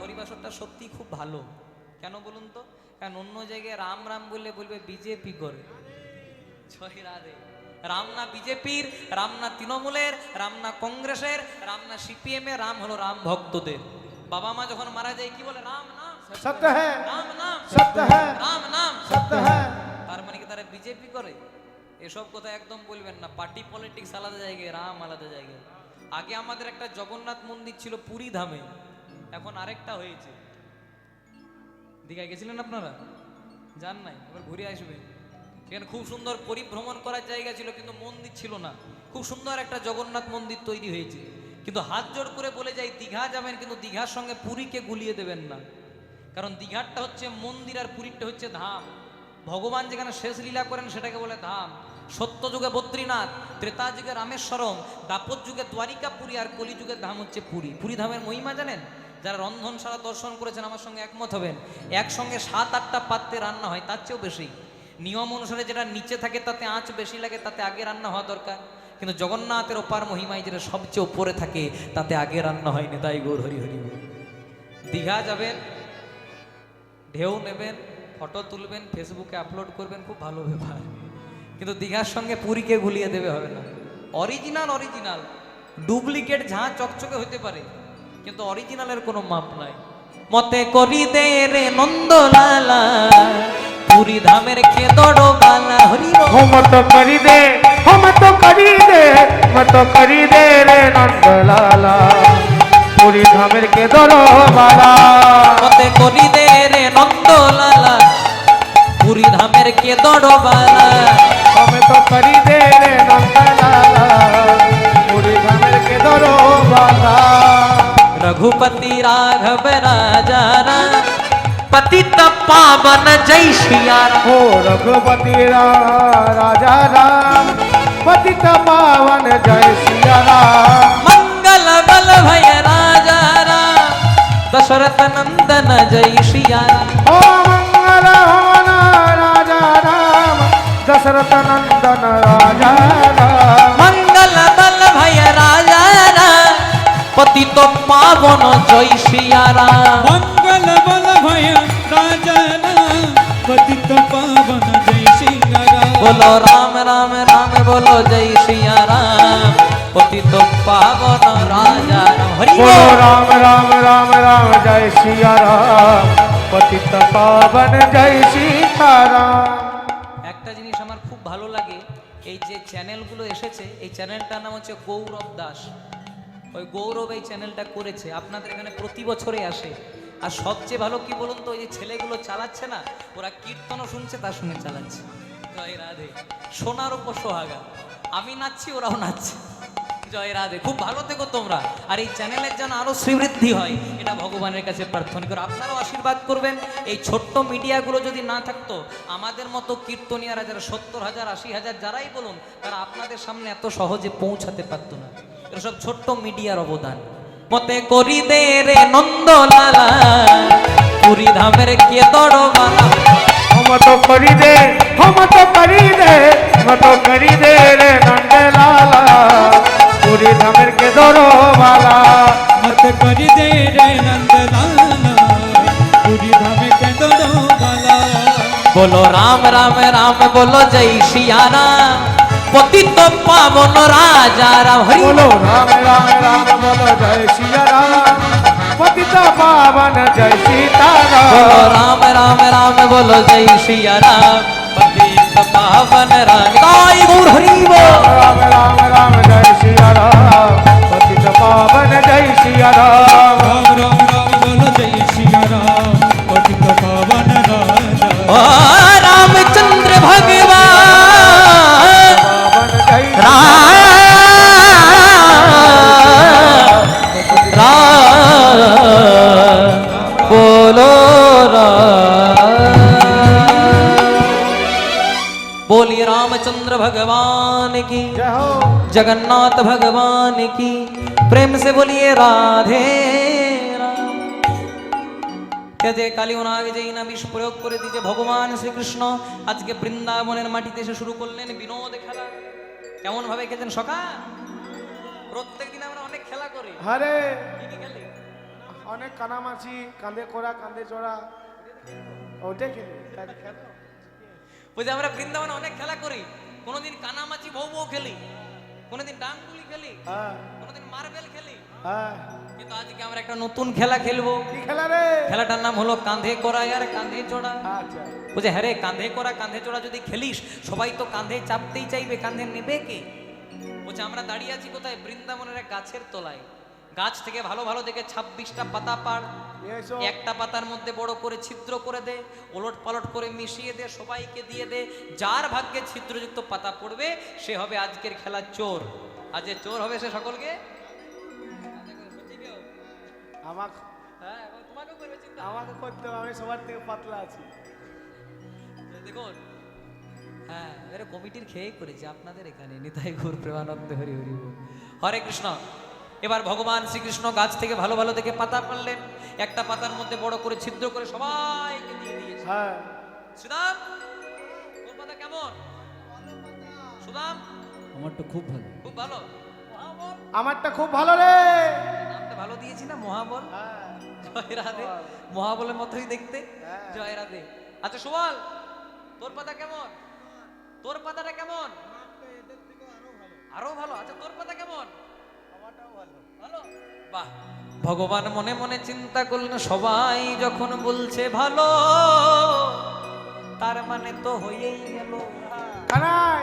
পরিভাষাটা সত্যি খুব ভালো। কেন বলুন তো? কারণ অন্য জায়গায় রাম রাম বললে বলবে বিজেপি করে। জয় রাধে। রাম না বিজেপির, রাম না তৃণমূলের, রাম না কংগ্রেসের, রাম না সিপিএম এর, রাম হলো রাম ভক্তদের। বাবা মা যখন মারা যায় কি বলে? রাম নাম सत्य है, রাম নাম सत्य है, রাম নাম। सत्य है। তার মানে কি তারা বিজেপি করে? এসব কথা একদম বলবেন না। পার্টি পলিটিক্স আলাদা জায়গায়, রাম আলাদা জায়গায়। আগে আমাদের একটা জগন্নাথ মন্দির ছিল পুরী ধামে, এখন আরেকটা হয়েছে। দীঘায় গেছিলেন আপনারা? যান নাই? এবার ঘুরে আসবেন। এখানে খুব সুন্দর পরিভ্রমণ করার জায়গা ছিল, কিন্তু মন্দির ছিল না। খুব সুন্দর একটা জগন্নাথ মন্দির তৈরি হয়েছে। কিন্তু হাত জোড় করে বলে যাই, দীঘা যাবেন কিন্তু দীঘার সঙ্গে পুরীকে গুলিয়ে দেবেন না। কারণ দীঘারটা হচ্ছে মন্দির আর পুরীরটা হচ্ছে ধাম। ভগবান যেখানে শেষ লীলা করেন সেটাকে বলে ধাম। সত্য যুগে বদ্রীনাথ, ত্রেতা যুগে রামেশ্বরম, দাপর যুগে দ্বারিকাপুরী, আর কলি যুগের ধাম হচ্ছে পুরী। পুরী ধামের মহিমা জানেন? যারা রন্ধনশালা দর্শন করেছেন আমার সঙ্গে একমত হবেন। একসঙ্গে 7-8টা পাত্রে রান্না হয়, তার চেয়েও বেশি। নিয়ম অনুসারে যেটা নিচে থাকে তাতে আঁচ বেশি লাগে, তাতে আগে রান্না হওয়া দরকার। কিন্তু জগন্নাথের ওপার মহিমায় যেটা সবচেয়ে উপরে থাকে তাতে আগে রান্না হয়নি। তাই গৌর হরি হরি বল। দীঘা যাবেন, ঢেউ নেবেন, ফটো তুলবেন, ফেসবুকে আপলোড করবেন, খুব ভালো ব্যাপার। কিন্তু দীঘার সঙ্গে পুরীকে গুলিয়ে দেবে হবে না। অরিজিনাল অরিজিনাল, ডুপ্লিকেট ঝাঁ চকচকে হতে পারে, কিন্তু অরিজিনালের কোনো মাপ নাই। মতে করি দে রে নন্দলালা, পুরী ধামের খেদড় বালা। হরি বল। हम तो करी दे, हम तो करी दे, मैं तो करी दे रे नंदलाला, पूरी धामेर के दरो बाला। মতে করি দে রে নন্দলালা, পুরী ধামের খেদড় বালা। हम तो करी दे रे नंदलाला, पूरी धामेर के दरो बाला। रघुपति राघव राजा राम, पतित पावन जय सिया राम। हो रघुपति राजा राम, पतित पावन जय सिया राम। मंगल बल भय राजा राम, दशरथ नंदन जय सिया राम। ओ मंगल भवन राजा राम, दशरथ नंदन राजा राम। मंगल बल भय राजा राम, पतित पावन जय सिया राम। मंगल बल भय राजा राम, पतित पावन जय सिया राम। बोलो राम राम राम, बोलो जय सिया राम, पतित पावन राजा राम। हरि बोलो बोल। राम राम राम राम जय सिया राम, पतित पावन जय सीताराम। একটা জিনিস আমার খুব ভালো লাগে, এই যে চ্যানেলগুলো এসেছে, এই চ্যানেলটার নাম হচ্ছে গৌরব দাস। ওই গৌরব এই চ্যানেলটা করেছে, আপনাদের এখানে প্রতি বছরে আসে। আর সবচেয়ে ভালো কি বলুন তো, ওই যে ছেলেগুলো চালাচ্ছে না, ওরা কীর্তনও শুনছে, তার সঙ্গে চালাচ্ছে। জয় রাধে। সোনার উপর সোহাগা। আমি নাচছি, ওরাও নাচছে। জয় রাধে। খুব ভালো থেকো তোমরা, আর এই চ্যানেলের যেন আরো শ্রীবৃদ্ধি হয়, এটা ভগবানের কাছে প্রার্থনা করো। আপনারাও আশীর্বাদ করবেন। এই ছোট্ট মিডিয়াগুলো যদি না থাকতো, আমাদের মতো কীর্তনিয়ারা যারা 70,000 80,000 যারাই বলুন, তারা আপনাদের সামনে এত সহজে পৌঁছাতে পারতো না। এটা সব ছোট্ট মিডিয়ার অবদান। মতে করি দে রে নন্দলালা, পুরী ধামের খেদড় বালা। हम तो करी दे, हम तो करी दे, मैं तो करी दे रे नंदलाला, पूरी धामेर के दरो बाला। मत कर दे रे नंदलाला, पूरी धामे के दरो बाला। बोलो राम राम राम, बोलो जय सिया राम, पतित पावन राजा राम। हरि बोलो राम राम राम बोलो जय सिया राम, पतित पावन जय सीताराम। बोलो राम राम राम, बोलो जय सिया राम, पतित पावन राम। गाय गौर हरि बोल। राम राम राम जय सिया राम, पतित पावन जय सिया राम। राम राम राम बोलो जय सिया राम, पतित पावन राजा। ओ रामचंद्र भगवान पावन जय राम बोलो बोली रामचंद्र भगवान की, जय हो। जगन्नाथ भगवान की। प्रेम से बोलिए राधे राम। কে কালী ওনাকে যেই না বিষ প্রয়োগ করে দিয়েছে ভগবান শ্রীকৃষ্ণ আজকে বৃন্দাবনের মাটিতে এসে শুরু করলেন বিনোদ খেলা। কেমন ভাবে খেলছেন সখা? প্রত্যেকদিন আমরা অনেক খেলা করি। हरे কি কি খেলি? অনেক কানামাছি, কাঁধে করা, কাঁধে চড়া, ওটাই খেলি। তাই খেলো। বলছে আমরা বৃন্দাবনে অনেক খেলা করি, কোনোদিন কানামাছি বউ বউ খেলি, কোনোদিন ডাঙ্গুলি খেলি, হ্যাঁ কোনোদিন মার্বেল খেলি, হ্যাঁ। কিন্তু আজকে আমরা একটা নতুন খেলা খেলবো। কি খেলা রে? খেলাটার নাম হলো কাঁধে করা আর কাঁধে চড়া। আচ্ছা। বলছে হ্যাঁ রে, কাঁধে করা কাঁধে চড়া যদি খেলিস সবাই তো কাঁধে চাপতেই চাইবে, কাঁধে নেবে কে? বলছে আমরা দাঁড়িয়ে আছি কোথায়? বৃন্দাবনের এক গাছের তলায়। গাছ থেকে ভালো ভালো দেখে 26টা পাতা পাড়, এসো। একটা পাতার মধ্যে বড় করে ছিদ্র করে দে, ওলট পালট করে মিশিয়ে দে, সবাইকে দিয়ে দে। যার ভাগ্যে ছিদ্রযুক্ত পাতা পড়বে সে হবে আজকের খেলার চোর। আর যে চোর হবে সে সকলকে আমাকে হ্যাঁ, এবং তোমাকেও করবে চিন্তা। আমাকে করতে হবে, আমি সবার থেকে পাতলা আছি। দেখুন, হ্যাঁ এবারে কমিটির খেয়ে করেছে আপনাদের এখানে। নিতাই গৌর প্রেমানন্দ হরি হরি বল। হরে কৃষ্ণ। এবার ভগবান শ্রীকৃষ্ণ গাছ থেকে ভালো ভালো দেখে পাতা পারলেন, একটা পাতার মধ্যে বড় করে ছিদ্র করে সবাইকে দিয়ে দিয়েছে। হ্যাঁ। সুদাম, তোর পাতা কেমন? সুদাম, আমারটা খুব ভালো। খুব ভালো। মহাবল, আমারটা খুব ভালো রে। নামটা ভালো দিয়েছি না, মহাবল। হ্যাঁ। জয় রাধে। মহাবলের মতোই দেখতে। হ্যাঁ। জয় রাধে। আচ্ছা সুবল, তোর পাতা কেমন? তোর পাতাটা কেমন? আরো ভালো। আচ্ছা তোর পাতা কেমন? ভালো। বাহ। ভগবান মনে মনে চিন্তা করলেন, সবাই যখন বলছে ভালো তার মানে তো হয়েই গেল। কানাই,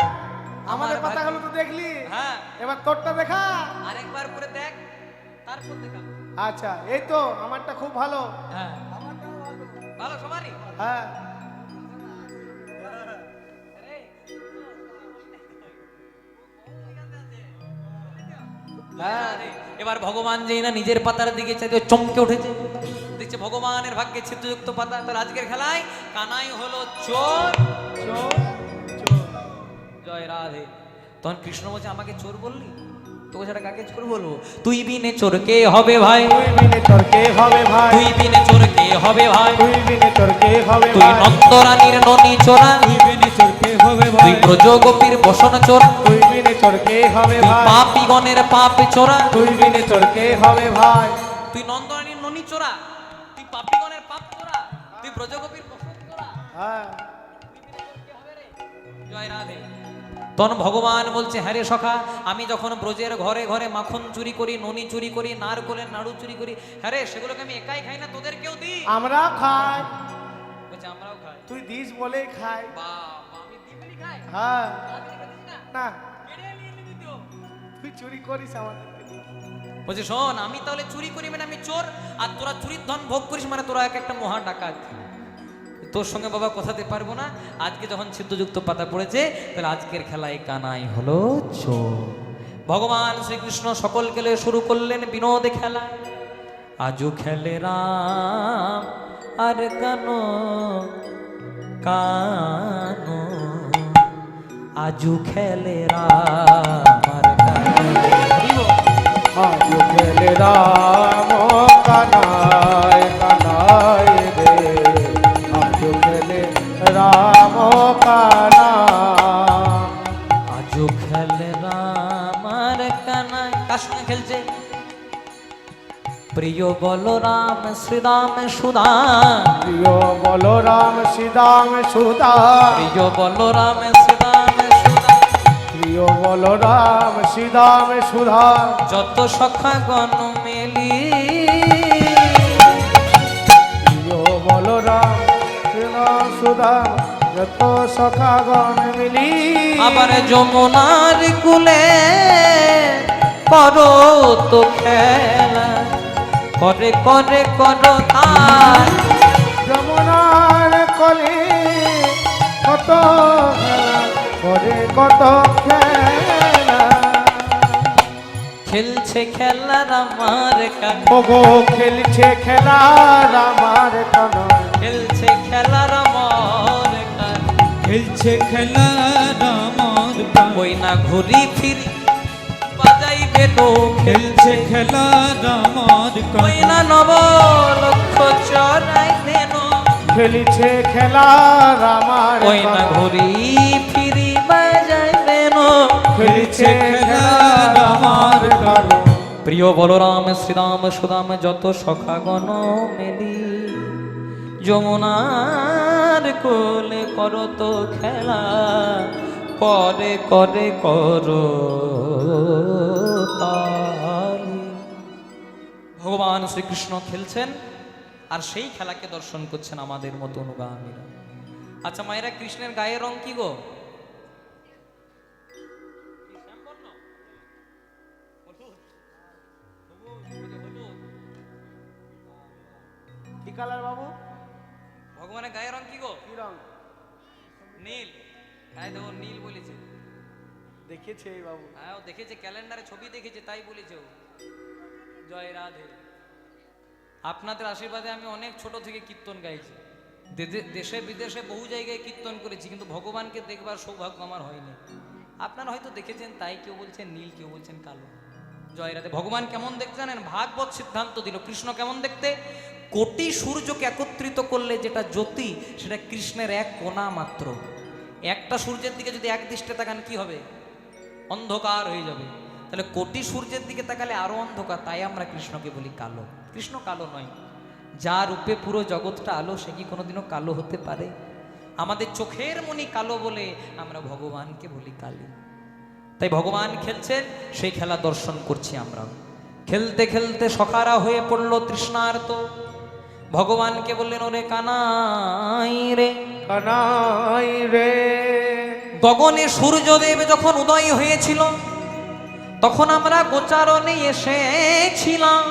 আমাদের আমার পাতাগুলো তো দেখলি, হ্যাঁ এবার তোরটা দেখা। আরেকবার করে দেখ, তারপর দেখা। আচ্ছা, এই তো আমারটা খুব ভালো। হ্যাঁ ভালো সবারই। হ্যাঁ। হ্যাঁ, এবার ভগবান যেই না নিজের পাতার দিকে চাইতে চমকে উঠেছে, দেখছে ভগবানের ভাগ্যে ছিদ্রযুক্ত পাতা। তার আজকের খেলায় কানাই হলো চোর। চোর, চোর। জয় রাধে। তখন কৃষ্ণ বলছে আমাকে চোর বললি, তোকে সেটা কাকে চোর বলবো? তুই বিনে চোর কে হবে ভাই? তুই বিনে তোর কে হবে ভাই? তুই বিনে চোর কে হবে ভাই? তুই বিনে তোর কে হবে তুই ভাই? নন্দরানীর ননি চোরা, তুই বিনে চোরকে হবে তুই ভাই। ব্রজগোপীর বসন চোরা, তুই বিনে তোর কে হবে তুই ভাই? পাপীগণের পাপ চোরা, তুই বিনে তোর কে হবে ভাই? তুই নন্দরানীর ননি চোরা, তুই পাপীগণের পাপ চোরা, তুই ব্রজগোপীর বসন চোরা। হ্যাঁ। জয় রাধে। তখন ভগবান বলছে হ্যাঁ রে সখা, আমি যখন ব্রজের ঘরে ঘরে মাখন চুরি করি, ননি চুরি করি, নারকলের নাড়ু চুরি করি, হ্যাঁ রে সেগুলোকে আমি একাই খাই না, তোদেরকেও দিই। আমরা খাই। বলছে আমরাও খাই। তুই দিস বলেই খাই। বাবা, আমি দিবি খাই? হ্যাঁ। তাড়াতাড়ি খাচ্ছিস না? না, কেড়ে নিয়ে নিবি তো। তুই চুরি করিস আমাদের থেকে। বলছে শোন, আমি তাহলে চুরি করি মানে আমি চোর, আর তোরা চুরির ধন ভোগ করিস মানে তোরা এক একটা মহা ডাকাত। তোর সঙ্গে বাবা কথাতে পারবো না। আজকে যখন ছিদ্রযুক্ত পাতা পড়েছে, তাহলে আজকের খেলায় কানাই হলো চোর। ভগবান শ্রীকৃষ্ণ সকল খেলে শুরু করলেন বিনোদ খেলা। আজু খেলে রাম আর কানো কানো, আজু খেলে রাম আর কানো। আজ খেলে রাম কানাই কানাই রে, আজ খেলে রাম কানাই। আজু খেলে রাম আর কানাই। কার সঙ্গে খেলছে? প্রিয় বলরাম শ্রীরাম সুধা, প্রিয় বলরাম শ্রীরাম সুধা, প্রিয় বলরাম শ্রীরাম সুধা, প্রিয় বলরাম শ্রীরাম সুধা। যত সখা গণ মেলি, প্রিয় বলরাম শ্রীরাম সুধা, যত সখাগণ মিলি। আবার যমুনার কুলে করো তো খেলা, করে করে করো তার। যমুনার কলে কত খেলা করে, কত খেলা। খেলছে খেলার আমার কান, ওগো খেলছে খেলার আমার কান। খেলছে খেলার আমার কান। খেলছে খেলা রামার প্রাণ। ওই না ঘুরি ফিরি বাজাইবে তো, খেলছে খেলা রামার ওই প্রাণ। না নব লক্ষ চড়াই দেন, খেলছে খেলার আমার ওই না কান। ঘুরি ফিরি বাজাইবে। খেলছে খেলার আমার কান। প্রিয় বলরাম শ্রীরাম সুদাম যত সখাগণ মেলি যমুনার কোলে করত খেলা করে করে করো তালি। ভগবান শ্রীকৃষ্ণ খেলছেন আর সেই খেলাকে দর্শন করছেন আমাদের মতো অনুগামীরা। আচ্ছা মায়েরা, কৃষ্ণের গায়ের রং কি গো? কি কালার বাবু? ভগবানের গায়ের রং কি গো? কি রং? নীল। হ্যাঁ দেখো নীল বলেছে। দেখেছে বাবু? হ্যাঁ ও দেখেছে, ক্যালেন্ডারে ছবি দেখেছে তাই বলেছে ও। জয় রাধে। আপনাদের আশীর্বাদে আমি অনেক ছোট থেকে কীর্তন গাইছি, দেশে বিদেশে বহু জায়গায় কীর্তন করেছি, কিন্তু ভগবানকে দেখবার সৌভাগ্য আমার হয়নি। আপনারা হয়তো দেখেছেন তাই, কেউ বলছেন নীল, কেউ বলছেন কালো। জয় রাধে। ভগবান কেমন দেখতে জানেন? ভাগবত সিদ্ধান্ত দিল কৃষ্ণ কেমন দেখতে। কোটি সূর্যকে একত্রিত করলে যেটা জ্যোতি, সেটা কৃষ্ণের এক কোণা মাত্র। একটা সূর্যের দিকে যদি এক দৃষ্টে তাকান কি হবে? অন্ধকার হয়ে যাবে। তাহলে কোটি সূর্যের দিকে তাকালে আরো অন্ধকার, তাই আমরা কৃষ্ণকে বলি কালো। কৃষ্ণ কালো নয়, যা রূপে পুরো জগৎটা আলো, সে কি কোনোদিনও কালো হতে পারে? আমাদের চোখের মনি কালো বলে আমরা ভগবানকে বলি কালী। তাই ভগবান খেলছেন, সেই খেলা দর্শন করছি আমরা। খেলতে খেলতে সখারা হয়ে পড়লো তৃষ্ণার্ত। ভগবানকে বললেন, ওরে কানাই রে, কানাই রে। গগনে সূর্যদেব যখন উদয় হয়েছিল তখন আমরা গোচারণে এসেছিলাম।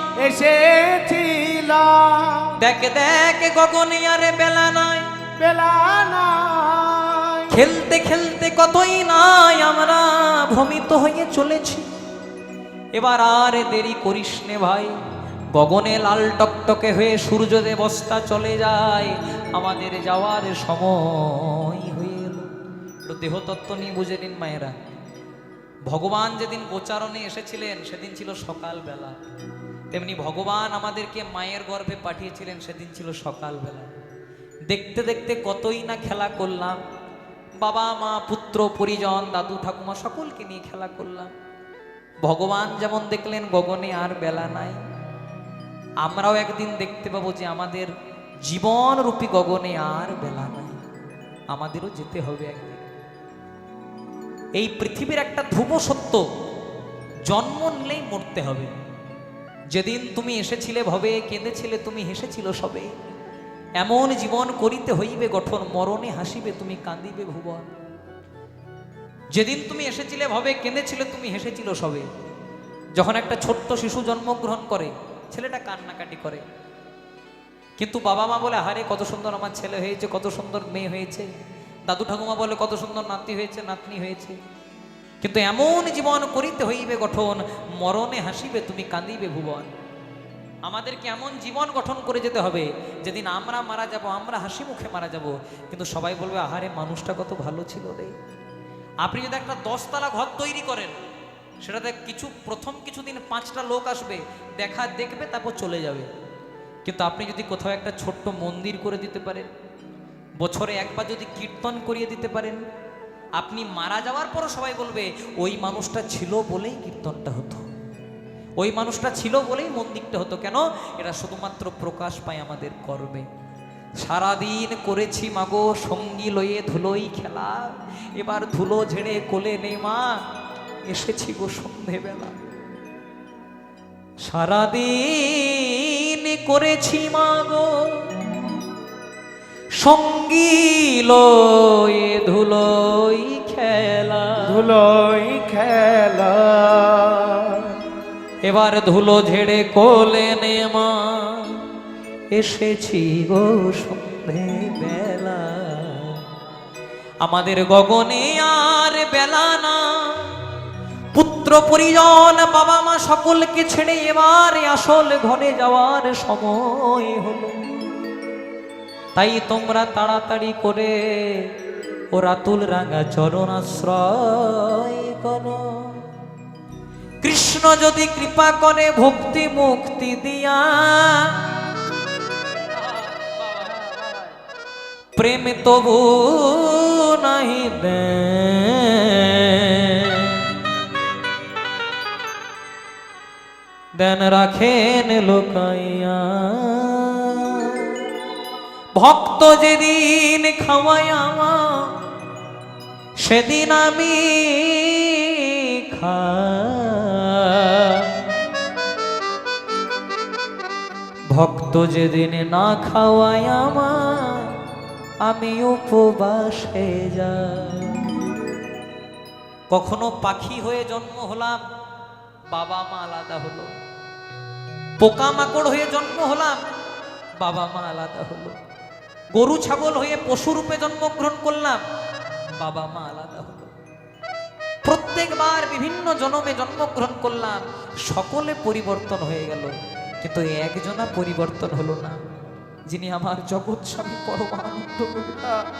দেখ দেখ গগনে আরে বেলা নাই, বেলা নাই। খেলতে খেলতে কতই নাই আমরা ভ্রমিত হয়ে চলেছি। এবার আর দেরি করিস নে ভাই, গগনে লাল টকটকে হয়ে সূর্যদেব অস্তা চলে যায়, আমাদের যাওয়ার সময় হয়ে এলো। দেহতত্ত্ব নিয়ে বুঝে নিন মায়েরা। ভগবান যেদিন গোচারণে এসেছিলেন সেদিন ছিল সকালবেলা, তেমনি ভগবান আমাদেরকে মায়ের গর্ভে পাঠিয়েছিলেন সেদিন ছিল সকালবেলা। দেখতে দেখতে কতই না খেলা করলাম, বাবা মা পুত্র পরিজন দাদু ঠাকুমা সকলকে নিয়ে খেলা করলাম। ভগবান যেমন দেখলেন গগনে আর বেলা নাই, আমরাও একদিন দেখতে পাবো যে আমাদের জীবন রূপী গগনে আর বেলা নাই, আমাদেরও যেতে হবে একদিন। এই পৃথিবীর একটা ধ্রুব সত্য, জন্ম নিলেই মরতে হবে। যেদিন তুমি এসেছিলে ভবে, কেঁদেছিলে তুমি, হেসেছিল সবে, এমন জীবন করিতে হইবে গঠন, মরণে হাসিবে তুমি, কাঁদিবে ভুবন। যেদিন তুমি এসেছিলে ভবে, কেঁদেছিলে তুমি, হেসেছিল সবে। যখন একটা ছোট্ট শিশু জন্মগ্রহণ করে, ছেলেটা কান্নাকাটি করে, কিন্তু বাবা মা বলে, হারে কত সুন্দর আমার ছেলে হয়েছে, কত সুন্দর মেয়ে হয়েছে। দাদু ঠাকুমা বলে, কত সুন্দর নাতি হয়েছে, নাতনি হয়েছে। কিন্তু এমন জীবন করিতে হইবে গঠন, মরণে হাসিবে তুমি, কাঁদিবে ভুবন। আমাদেরকে এমন জীবন গঠন করে যেতে হবে, যেদিন আমরা মারা যাব আমরা হাসি মুখে মারা যাব, কিন্তু সবাই বলবে, আহারে মানুষটা কত ভালো ছিল রে। আপনি যদি একটা 10 তলা ঘর তৈরি করেন, সেটাতে প্রথম কিছুদিন 5টা লোক আসবে, দেখবে, তারপর চলে যাবে। কিন্তু আপনি যদি কোথাও একটা ছোট্ট মন্দির করে দিতে পারেন, বছরে একবার যদি কীর্তন করিয়ে দিতে পারেন, আপনি মারা যাওয়ার পরও সবাই বলবে, ওই মানুষটা ছিল বলেই কীর্তনটা হতো, ওই মানুষটা ছিল বলেই মন্দিরটা হতো। কেন? এটা শুধুমাত্র প্রকাশ পায় আমাদের কর্মে। সারাদিন করেছি মাগো সঙ্গী লয়ে ধুলোই খেলা, এবার ধুলো ঝেড়ে কোলে নে মা, এসেছি গো সন্ধেবেলা। সারাদিন করেছি মাগো সঙ্গী লয়ে ধুলোই খেলা, ধুলোই খেলা, এবার ধুলো ঝেড়ে কোলে নে মা, এসেছি গো সন্ধে বেলা। আমাদের গগনে আর বেলা না, পুত্র পরিজন বাবা মা সকলকে ছেড়ে এবার আসল ঘরে যাওয়ার সময় হলো। তাই তোমরা তাড়াতাড়ি করে ও রাতুল রাঙা চরণ আশ্রয় করো। কৃষ্ণ যদি কৃপা করে ভক্তি মুক্তি দিয়া, প্রেম তবু নাহি দে। দেন রাখেন লোকাইয়া। ভক্ত যেদিন খাওয়াইয়া সেদিন আমি ভক্ত যেদিন না খাওয়াই আমায় আমি উপবাসে যাই। কখনো পাখি হয়ে জন্ম হলাম, বাবা মা আলাদা হলো। পোকামাকড় হয়ে জন্ম হলাম, বাবা মা আলাদা হলো। গরু ছাগল হয়ে পশুরূপে জন্মগ্রহণ করলাম, বাবা মা আলাদা হলো। প্রত্যেকবার বিভিন্ন জন্মে জন্মগ্রহণ করলাম, সকলে পরিবর্তন হয়ে গেল, কিন্তু একজনা পরিবর্তন হলো না, যিনি আমার জগৎ স্বামী পরমানন্দ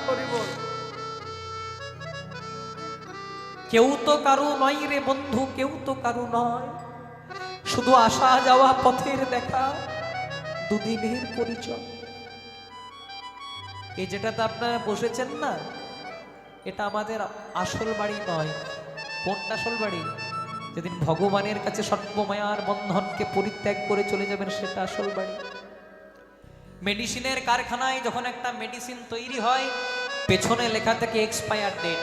হরিবোল। কেউ তো কারু নয় রে বন্ধু, কেউ তো কারু নয়, শুধু আসা যাওয়া পথের দেখা, দুদিনের পরিচয়। এই যেটাতে আপনারা বসেছেন না, এটা আমাদের আসল বাড়ি নয়। কোনটা আসল বাড়ি? যেদিন ভগবানের কাছে সর্বমায়ার বন্ধনকে পরিত্যাগ করে চলে যাবেন, সেটা আসল বাড়ি। মেডিসিনের কারখানায় যখন একটা মেডিসিন তৈরি হয়, পেছনে লেখা থাকে এক্সপায়ার ডেট,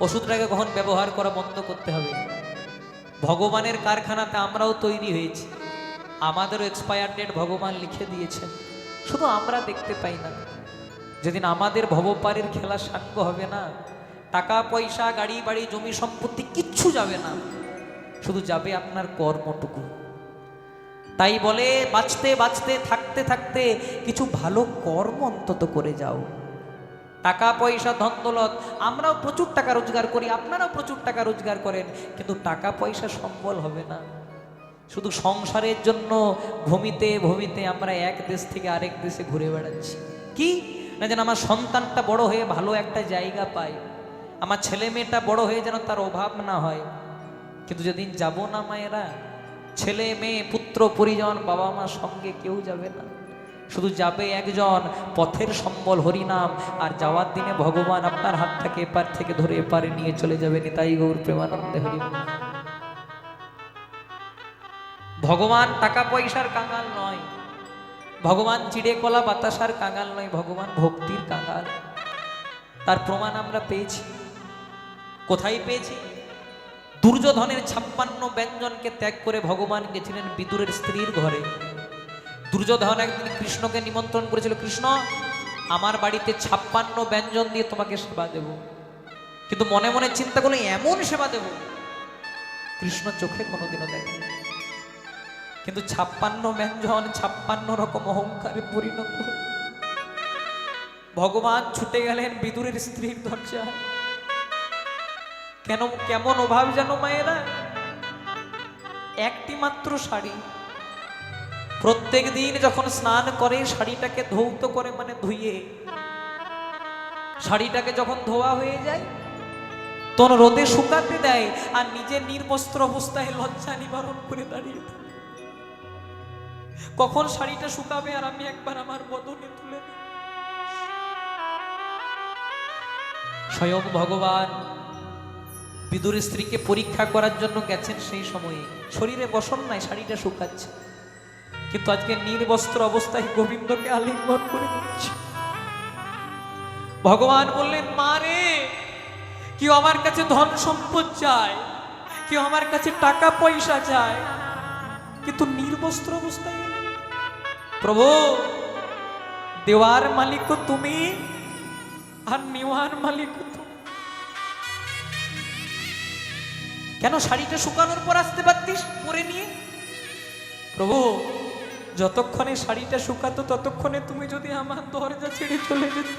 ওষুধটাকে কখন ব্যবহার করা বন্ধ করতে হবে। ভগবানের কারখানাতে আমরাও তৈরি হয়েছি, আমাদেরও এক্সপায়ার ডেট ভগবান লিখে দিয়েছেন, শুধু আমরা দেখতে পাই না। যেদিন আমাদের ভবপারের খেলা সাঙ্গ হবে না, টাকা পয়সা গাড়ি বাড়ি জমি সম্পত্তি কিচ্ছু যাবে না, শুধু যাবে আপনার কর্মটুকু। তাই বলে বাঁচতে বাঁচতে থাকতে থাকতে কিছু ভালো কর্ম অন্তত করে যাও। টাকা পয়সা ধন দৌলত, আমরাও প্রচুর টাকা রোজগার করি, আপনারাও প্রচুর টাকা রোজগার করেন, কিন্তু টাকা পয়সা সম্বল হবে না। শুধু সংসারের জন্য ভূমিতে ভূমিতে আমরা এক দেশ থেকে আরেক দেশে ঘুরে বেড়াচ্ছি। কি না যেন আমার সন্তানটা বড় হয়ে ভালো একটা জায়গা পায়, আমার ছেলে মেয়েটা বড় হয়ে যেন তার অভাব না হয়। কিন্তু যেদিন যাব না মায়েরা, ছেলে মেয়ে পুত্র পরিজন বাবা মা সঙ্গে কেউ যাবে না, শুধু যাবে একজন, পথের সম্বল হরিনাম। আর যাওয়ার দিনে ভগবান আপনার হাতটাকে এপার থেকে ধরে এপারে নিয়ে চলে যাবে। নিতাই গৌর প্রেমানন্দে হরি। ভগবান টাকা পয়সার কাঙাল নয়, ভগবান চিড়ে কলা বাতাসার কাঙাল নয়, ভগবান ভক্তির কাঙাল। তার প্রমাণ আমরা পেয়েছি। কোথায় পেয়েছি? দুর্যোধনের 56 ব্যঞ্জনকে ত্যাগ করে ভগবান গেছিলেন বিদুরের স্ত্রীর ঘরে। দুর্যোধন একদিন কৃষ্ণকে নিমন্ত্রণ করেছিল, কৃষ্ণ আমার বাড়িতে 56 ব্যঞ্জন দিয়ে তোমাকে সেবা দেব। কিন্তু মনে মনে চিন্তা করলে এমন সেবা দেব কৃষ্ণ চোখে কোনোদিনও দেখে। কিন্তু 56 ব্যঞ্জন 56 রকম অহংকারে পরিণত। ভগবান ছুটে গেলেন বিদুরের স্ত্রীর দরজায়। কেন কেমন অভাব জানো মায়েরা? একটি মাত্র শাড়ি, প্রত্যেক দিন যখন স্নান করে শাড়িটাকে ধৌত করে, মানে ধুইয়ে শাড়িটাকে যখন ধোয়া হয়ে যায় তখন রোদে শুকাতে দেয়, আর নিজে নির্বস্ত্র অবস্থায় লজ্জা নিবারণ করে দাঁড়িয়ে থাকে। কখন শাড়িটা শুকাবে আর আমি একবার আমার বদনে তুলে নিই। স্বয়ং ভগবান বিদুরের স্ত্রীকে পরীক্ষা করার জন্য গেছেন। সেই সময়ে শরীরে বসন নাই, শাড়িটা শুকাচ্ছে, কিন্তু আজকে নির্বস্ত্র অবস্থায় গোবিন্দকে আলিঙ্গন করে দিচ্ছে। ভগবান বললেন, মা রে, কেউ আমার কাছে ধন সম্পদ চায়, কেউ আমার কাছে টাকা পয়সা চায়, কিন্তু নির্বস্ত্র অবস্থায়। প্রভু, দেওয়ার মালিক তুমি আর নেওয়ার মালিক তুমি। কেন শাড়িটা শুকানোর পর আসতে পারতিস পরে নিয়ে? প্রভু, যতক্ষণে শাড়িটা শুকাতো ততক্ষণে তুমি যদি আমার দরজা ছেড়ে চলে যেতে।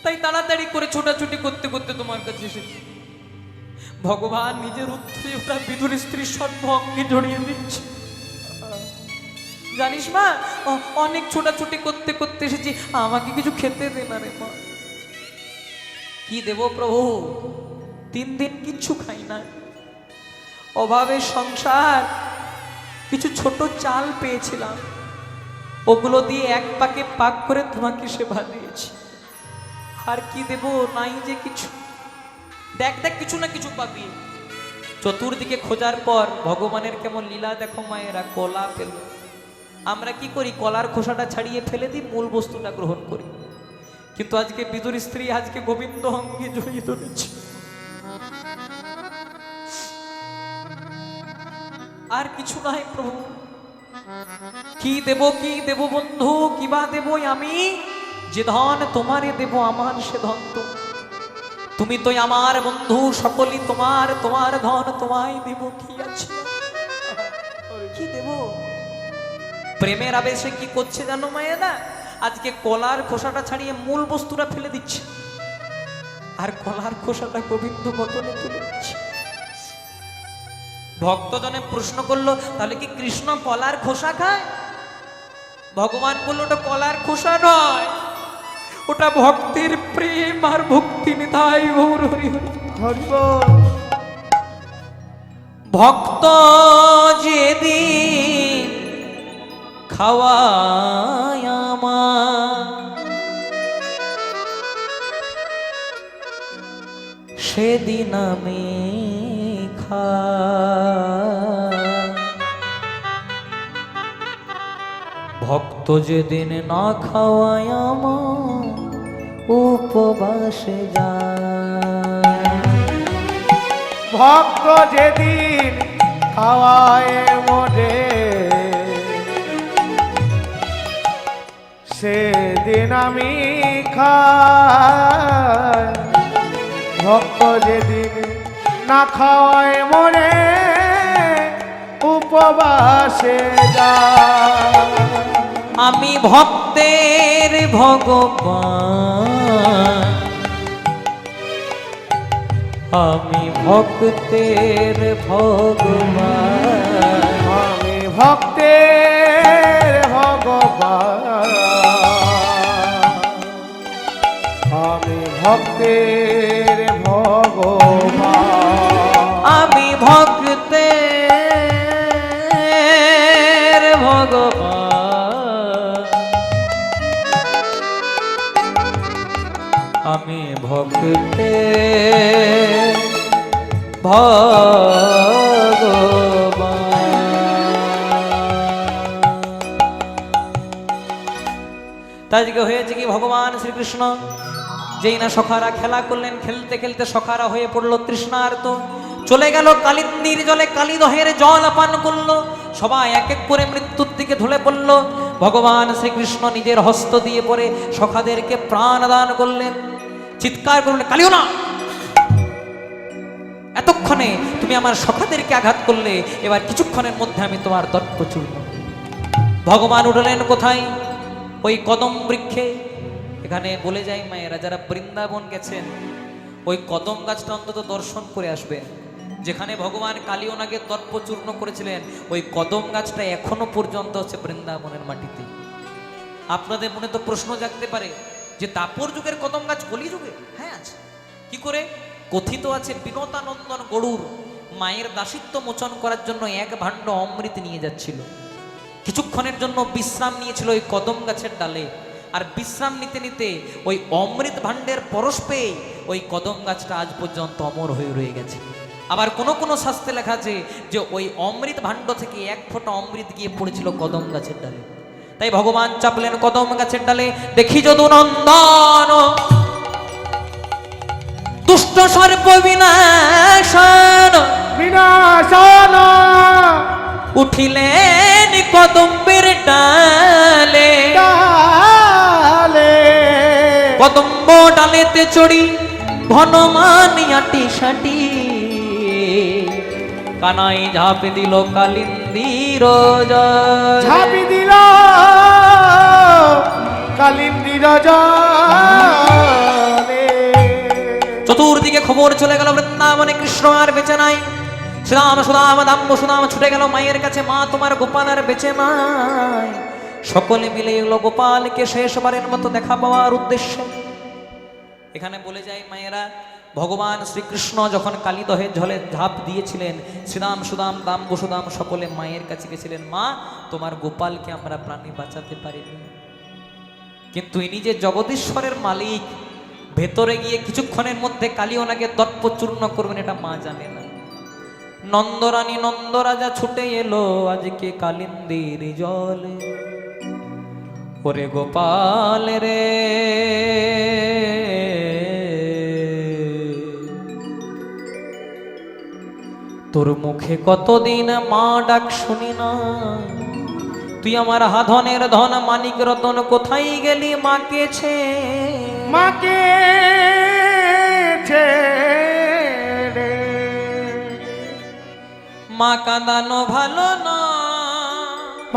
তাই তাড়াতাড়ি করে ছোটাছুটি করতে করতে তোমার কাছে এসেছি। ভগবান নিজের উত্তরে ওটা বিদুর স্ত্রীর সর্বঙ্গে জড়িয়ে দিচ্ছে। জানিস মা, অনেক ছোটাছুটি করতে করতে এসেছি, আমাকে কিছু খেতে দে না রে মা। কি দেব প্রভু? 3 দিন কিচ্ছু খাই না, অভাবের সংসার। কিছু ছোট চাল পেয়েছিলাম, ওগুলো দিয়ে এক পাকে পাক করে তোমাকে সেবা দিয়েছি। আর কি দেব? নাই যে কিছু। দেখ দেখ কিছু না কিছু পাবি। চতুর্দিকে খোঁজার পর ভগবানের কেমন লীলা দেখো মায়েরা, কলা পেল। আমরা কি করি, কলার খোসাটা ছাড়িয়ে ফেলে দিই, মূল বস্তুটা গ্রহণ করি। কিন্তু আজকে বিদুর স্ত্রী আজকে গোবিন্দ অঙ্গে জড়িয়ে ধরেছে। আর কিছু নাই প্রভু, কি দেব বন্ধু, কিবা দেব আমি, যে ধন তোমারে দেব আমার সে ধন তো তুমি তো আমার বন্ধু, সকলই তোমার, তোমার ধন তোমায় দেব, কি আছে কি দেব। প্রেমের আবেশে কি করছে জানো মায়েরা, আজকে কলার খোসাটা ছাড়িয়ে মূল বস্তুটা ফেলে দিচ্ছে, আর কলার খোসাটা গোবিন্দ বোতলে তুলে দিচ্ছে। ভক্তজনে প্রশ্ন করলো, তাহলে কি কৃষ্ণ কলার খোসা খায়? ভগবান বলল, ওটা কলার খোসা নয়, ওটা ভক্তির প্রেম আর ভক্তি নিতাই গৌর হরি হরি। হরি বল। ভক্ত যেদিন খাওয়ায় আমার, সেদিন আমি ভক্ত যেদিন না খাওয়ায় আমার, উপবাসে যায়। ভক্ত যেদিন খাওয়ায় মোরে, সেদিন আমি খাই। ভক্ত যেদিন না খাওয়ায় মোরে, উপবাসে যায়। আমি ভক্তের ভগবান, আমি ভক্তের ভগবান, আমি ভক্তের ভগবান, আমি ভক্তের ভগবান, আমি ভক্তের ভগবান, আমি ভক্তের ভগবান। আজকে হয়েছে কি, ভগবান শ্রীকৃষ্ণ যেই না সখারা খেলা করলেন, খেলতে খেলতে সখারা হয়ে পড়লো তৃষ্ণার্ত, চলে গেল কালিন্দির জলে, কালিদহের জল পান করলো, সবাই এক এক করে মৃত্যুর দিকে ঢলে পড়ল। ভগবান শ্রীকৃষ্ণ নিজের হস্ত দিয়ে পড়ে সখাদেরকে প্রাণ দান করলেন, চিৎকার করলেন, কালিও না, এতক্ষণে তুমি আমার সখাদেরকে আঘাত করলে, এবার কিছুক্ষণের মধ্যে আমি তোমার দর্প চূর্ণ। ভগবান উঠলেন কোথায়? ওই কদম বৃক্ষে। এখানে বলে যাই মায়েরা, যারা বৃন্দাবন গেছেন ওই কদম গাছটা অন্তত দর্শন করে আসবেন, যেখানে ভগবান কালিয়নাগের দর্প চূর্ণ করেছিলেন। ওই কদম গাছটা এখনো পর্যন্ত হচ্ছে বৃন্দাবনের মাটিতে। আপনাদের মনে তো প্রশ্ন জাগতে পারে যে দাপর যুগের কদম গাছ কলি যুগে? হ্যাঁ আছে। কি করে? কথিত আছে বিনতানন্দন গরুর মায়ের দাসিত্ব মোচন করার জন্য এক ভাণ্ড অমৃত নিয়ে যাচ্ছিল, কিছুক্ষণের জন্য বিশ্রাম নিয়েছিল ওই কদম গাছের ডালে, আর বিশ্রাম নিতে নিতে ওই অমৃত ভাণ্ডের পরশ পেয়ে ওই কদম গাছটা আজ পর্যন্ত অমর হয়ে রয়ে গেছে। আবার কোন কোন শাস্ত্রে লেখা আছে যে ওই অমৃত ভাণ্ড থেকে এক ফোঁটা অমৃত গিয়ে পড়েছিল কদম গাছের ডালে। তাই ভগবান চাপলেন কদম গাছের ডালে, দেখি যদু নন্দন দুষ্ট সর্প বিনাশন, বিনাশন উঠিলেন কদম্বের ডালে, ডালে কদম্ব ডালেতে চড়ি ঘনমানিয়াটি সাটি, কানাই ঝাঁপে দিল কালিন্দির জলে, ঝাঁপি দিল কালিন্দির জলে। চতুর্দিকে খবর চলে গেল বৃন্দাবনে কৃষ্ণ আর বেঁচে নাই। শ্রীরাম সুদাম দাম্ব সুদাম ছুটে গেল মায়ের কাছে, মা তোমার গোপাল আর বেঁচে নাই। সকলে মিলে এলো গোপালকে শেষবারের মতো দেখা পাওয়ার উদ্দেশ্যে। এখানে বলে যায় মায়েরা, ভগবান শ্রীকৃষ্ণ যখন কালিদহের জলে ঝাঁপ দিয়েছিলেন, শ্রীরাম সুদাম দাম্ব সুদাম সকলে মায়ের কাছে গেছিলেন, মা তোমার গোপালকে আমরা প্রাণে বাঁচাতে পারিনি, কিন্তু ইনি যে জগদীশ্বরের মালিক, ভেতরে গিয়ে কিছুক্ষণের মধ্যে কালী ওনাকে দর্পচূর্ণ করবেন, এটা মা জানে না। নন্দরানী নন্দরাজা ছুটে এলো আজকে কালিন্দির জলে। ওরে গোপাল রে, তোর মুখে কতদিন মা ডাক শুনি না, তুই আমার হাধনের ধন মানিক রতন কোথায় গেলি মাকে ছে মাকে ছেড়ে। মা কাঁদানো ভালো না,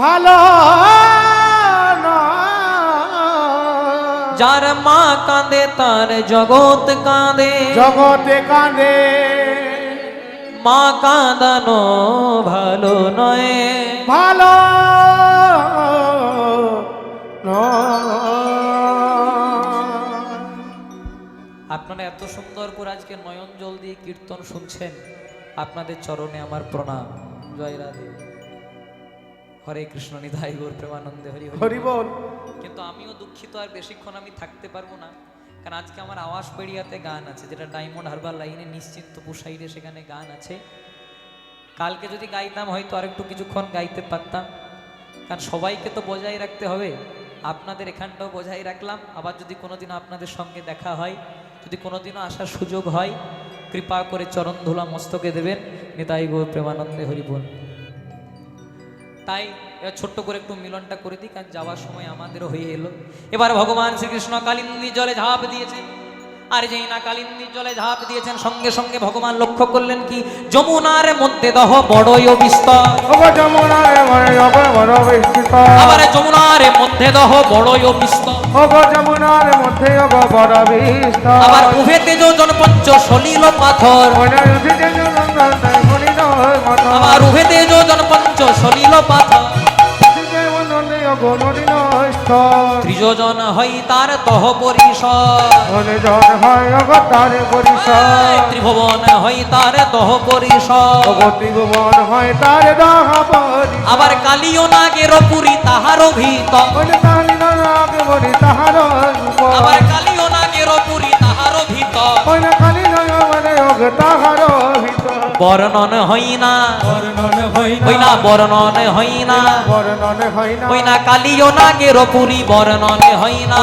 ভালো না। যার মা কাঁদে তার জগৎ কাঁদে, জগতে কাঁদে। মা কাঁদানো ভালো নয়, ভালো নয়। আপনারা এত সুন্দর করে আজকে নয়ন জল দিয়ে কীর্তন শুনছেন, আপনাদের চরণে আমার প্রণাম। জয় রাধে, হরে কৃষ্ণ, নিধাই গৌর প্রেমানন্দে, হরি হরি। হরি বল। কিন্তু আমিও দুঃখিত, আর বেশিক্ষণ আমি থাকতে পারবো না, কারণ আজকে আমার আওয়াজ পেড়িয়াতে গান আছে, যেটা ডায়মন্ড হারবার লাইনে নিশ্চিন্তপুর সাইডে, সেখানে গান আছে। কালকে যদি গাইতাম হয়তো আরেকটু কিছুক্ষণ গাইতে পারতাম, কারণ সবাইকে তো বজায় রাখতে হবে, আপনাদের এখানটাও বজায় রাখলাম। আবার যদি কোনোদিন আপনাদের সঙ্গে দেখা হয়, যদি কোনোদিনও আসার সুযোগ হয়, কৃপা করে চরণ ধুলা মস্তকে দেবেন। নিতাই গৌর প্রেমানন্দে, হরি বল। তাই এবার ছোট্ট করে একটু মিলনটা করে দিই, কারণ যাওয়ার সময় আমাদেরও হয়ে এলো। এবার ভগবান শ্রীকৃষ্ণ কালিন্দী জলে ঝাঁপ দিয়েছেন, আর যেই না কালিন্দী জলে ঝাঁপ দিয়েছেন, সঙ্গে সঙ্গে ভগবান লক্ষ্য করলেন কি, যমুনার মধ্যে দহ বড়ই বিস্তর। যমুনার বড় বিস্তৃত। আবার যমুনার মধ্যে দহ বড়ই বিস্তর। যমুনার মধ্যে বড় বিস্তর। আবার উভেতে যোজন পঞ্চ সলিল পাথর। আবার উভেতে যোজন পঞ্চ সলিল পাথর। ত্রিযোজন হয় তার তহ পরিসর। ত্রিভুবন হয় তার তহ পরিসর। আবার কালিও নাগের পুরী তাহার ভিতর। আবার কালিও নাগের পুরী তাহার ভিতর। বর্ণন হই না, হই না বর্ণন হই না, হই না কালিও নাগের পুরী বর্ণন হই না।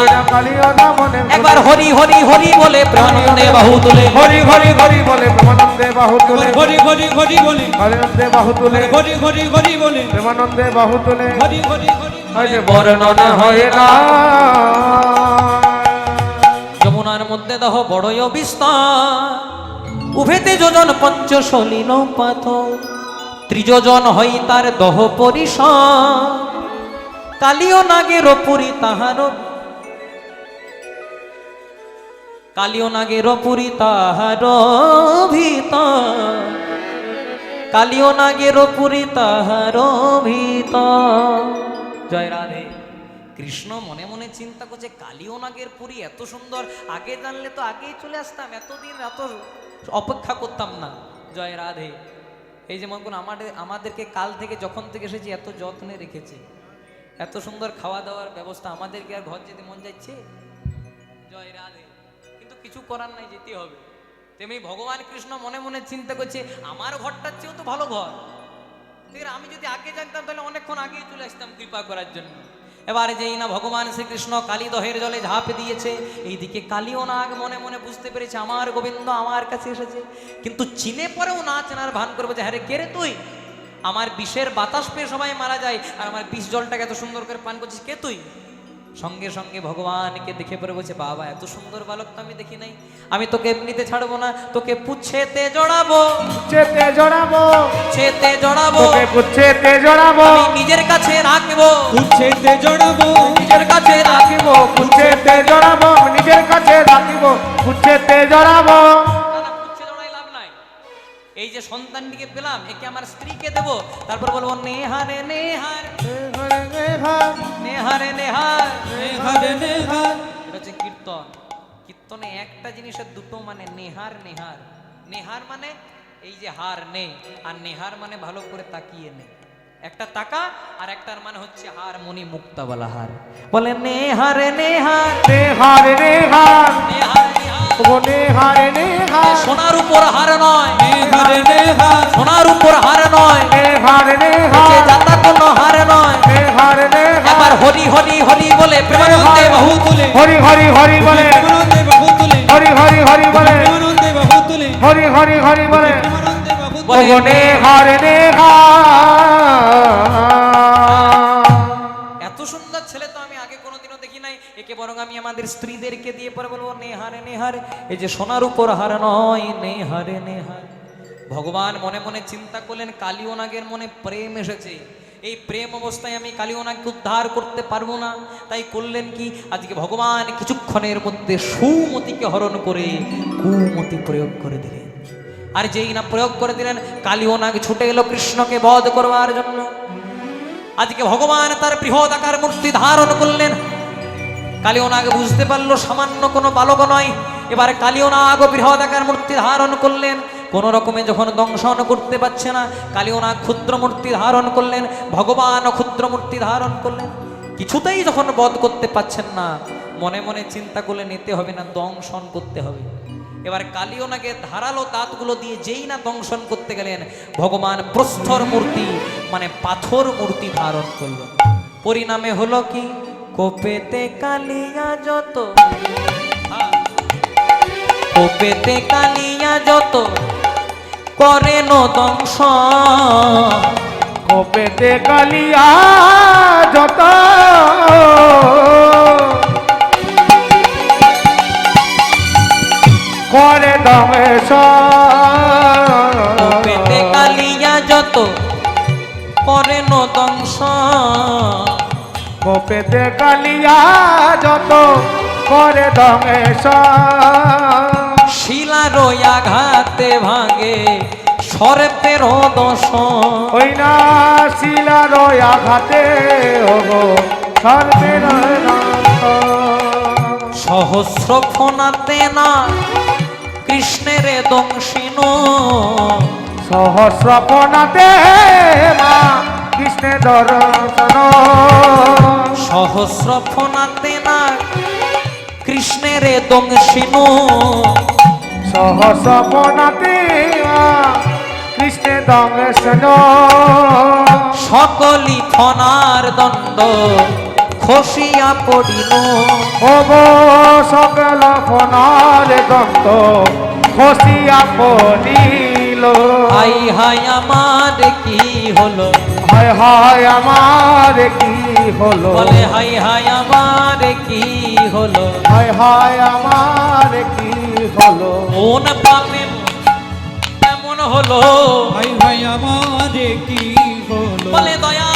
একবার হরি হরি হরি বলে প্রেমানন্দে বাহু তুলে, হরি হরি হরি বলে প্রেমানন্দে বাহু তুলে। হরি হরি হরি বলে, হরিনন্দে বাহু তুলে। হরি হরি হরি বলে, প্রেমানন্দে বাহু তুলে। হরি হরি হরি হরি বর্ণন হয় না। যমুনার মধ্যে দহ বড়ই বিস্তার। উভেতে যোজন পঞ্চ সলিল পাথর। ত্রিযোজন হই তার দহ পরিসর। কালিও নাগের পুরী তাহার, কালিও নাগের পুরী তাহার ভিতর। কালিও নাগের পুরী তাহার ভিতর। জয় রাধে। কৃষ্ণ মনে মনে চিন্তা করছে, কালিও নাগের পুরী এত সুন্দর, আগে জানলে তো আগেই চলে আসতাম, এতদিন এত অপেক্ষা করতাম না। জয় রাধে। এই যে মনে করুন আমাদেরকে কাল থেকে যখন থেকে এসেছি এত যত্নে রেখেছে, এত সুন্দর খাওয়া দাওয়ার ব্যবস্থা, আমাদেরকে আর ঘর যেতে মন যাচ্ছে। জয় রাধে। কিন্তু কিছু করার নাই, যেতে হবে। তেমনি ভগবান কৃষ্ণ মনে মনে চিন্তা করছে, আমার ঘরটার চেয়েও তো ভালো ঘর, ঠিক আছে, আমি যদি আগে জানতাম তাহলে অনেকক্ষণ আগেই চলে আসতাম কৃপা করার জন্য। এবারে যেই না ভগবান শ্রীকৃষ্ণ কালীদহের জলে ঝাঁপ দিয়েছে, এইদিকে কালীও নাগ মনে মনে বুঝতে পেরেছে আমার গোবিন্দ আমার কাছে এসেছে, কিন্তু চিনে পরেও না চেনার ভান করবে যে, হ্যাঁ রে, কে রে তুই? আমার বিষের বাতাস পেয়ে সবাই মারা যায়, আর আমার বিষ জলটাকে এত সুন্দর করে পান করছিস, কে তুই? সঙ্গে সঙ্গে ভগবানকে দেখে পড়ে বলছে, বাবা এত সুন্দর বালক তো আমি দেখি নাই, আমি তোকে এমনিতে ছাড়বো না, তোকে পুচ্ছেতে জড়াবো, পুচ্ছেতে জড়াবো, পুচ্ছেতে জড়াবো, তোকে পুচ্ছেতে জড়াবো, আমি নিজের কাছে রাখবো, পুচ্ছেতে জড়াবো, নিজের কাছে রাখবো, পুচ্ছেতে জড়াবো, নিজের কাছে রাখিব, পুচ্ছেতে জড়াবো। দাদা পুচ্ছে জড়াই লাভ নাই। এই যে সন্তানটিকে পেলাম, একে আমার স্ত্রীকে দেব, তারপর বলবো নেহারে নেহার, নেহারে নেহার। নেহারে নেহার। এটা হচ্ছে কীর্তন। কীর্তনে একটা জিনিসের দুটো মানে, নেহার নেহার। নেহার মানে এই যে হার নে, আর নেহার মানে ভালো করে তাকিয়ে নে। একটা টাকা আর একটার মানে হচ্ছে হারমোনি মুক্তাওয়ালা হার। বলে নেহারে নেহার, নেহার নেহার, নেহার নেহার। নেহার নেহার সোনার উপর হার নয়, নেহার নেহার সোনার উপর হার নয়, নেহার যে নেহার যাতা কোনো হার নয়। নেহার এবার নেহার হরি হরি হরি বলে প্রেমানন্দে বাহু তুলে হরি হরি হরি বলে প্রেমানন্দে বাহু তুলে হরি হরি হরি বলে প্রেমানন্দে বাহু তুলে হরি হরি হরি বলে প্রেমানন্দে বাহু তুলে বলে নেহার নেহার এত সুন্দর ছেলে তো আমি আগে কোনোদিনও দেখি নাই। একে বরং আমি আমাদের স্ত্রীদেরকে দিয়ে পরে বলবো নেহারে নেহারে, এই যে সোনার উপর হার নয়, নেহারে নেহার। ভগবান মনে মনে চিন্তা করলেন কালিওনাগের মনে প্রেম এসেছে, এই প্রেম অবস্থায় আমি কালিওনাগকে উদ্ধার করতে পারবো না। তাই করলেন কি, আজকে ভগবান কিছুক্ষণের মধ্যে সুমতিকে হরণ করে কুমতি প্রয়োগ করে দিলেন। আর যেই না প্রয়োগ করে দিলেন, কালিওনাগ ছুটে এলো কৃষ্ণকে বধ করবার জন্য। আজকে ভগবান তার বৃহৎ আকার মূর্তি ধারণ করলেন। কালিওনাগ বুঝতে পারলো সামান্য কোনো বালক নয়। এবার কালিওনাগ বৃহৎ আকার মূর্তি ধারণ করলেন। কোন রকমে যখন দংশন করতে পারছে না, কালিওনাগ ক্ষুদ্র মূর্তি ধারণ করলেন, ভগবান ক্ষুদ্র মূর্তি ধারণ করলেন। কিছুতেই যখন বধ করতে পারছেন না, মনে মনে চিন্তা করলেন নিতে হবে না, দংশন করতে হবে। এবার কালিওনাগে ধারালো দাঁতগুলো দিয়ে যেই না দংশন করতে গেলেন, ভগবান প্রস্তর মূর্তি মানে পাথর মূর্তি ধারণ করল। পরিণামে হলো কি, কোপেতে কালিয়া যত, কোপেতে কালিয়া যত করেন দংশন, কোপেতে কালিয়া যত করে দমেশ কোপেতে কালিয়া যত করেন দংশন, কোপেতে কালিয়া যত করে দমেশ শিলার আঘাতে ভাঙে সর্পের দশন, ওই না শিলার আঘাতে হবো সর্বের নাশ। সহস্র ফোনাতে না কৃষ্ণের দংশিন, সহস্র পনাতে মা কৃষ্ণের দর্শন, সহস্র ফোনাতে না কৃষ্ণের দংশিন, সহস্র পনাতে মা কৃষ্ণের দর্শন, সকলি ফনার দণ্ড খসিয়া পড়িল, হব সকল ফনার দন্ত খসিয়া পড়িল। হাই হাই আমার কি হলো, হায় হায় আমার কি হলো, বলে হাই হাই আমার কি হলো, হায় হায় আমার কি হলো, কোন পাপে এমন হলো, ভাই ভাই আমার কি হলো বলে দয়া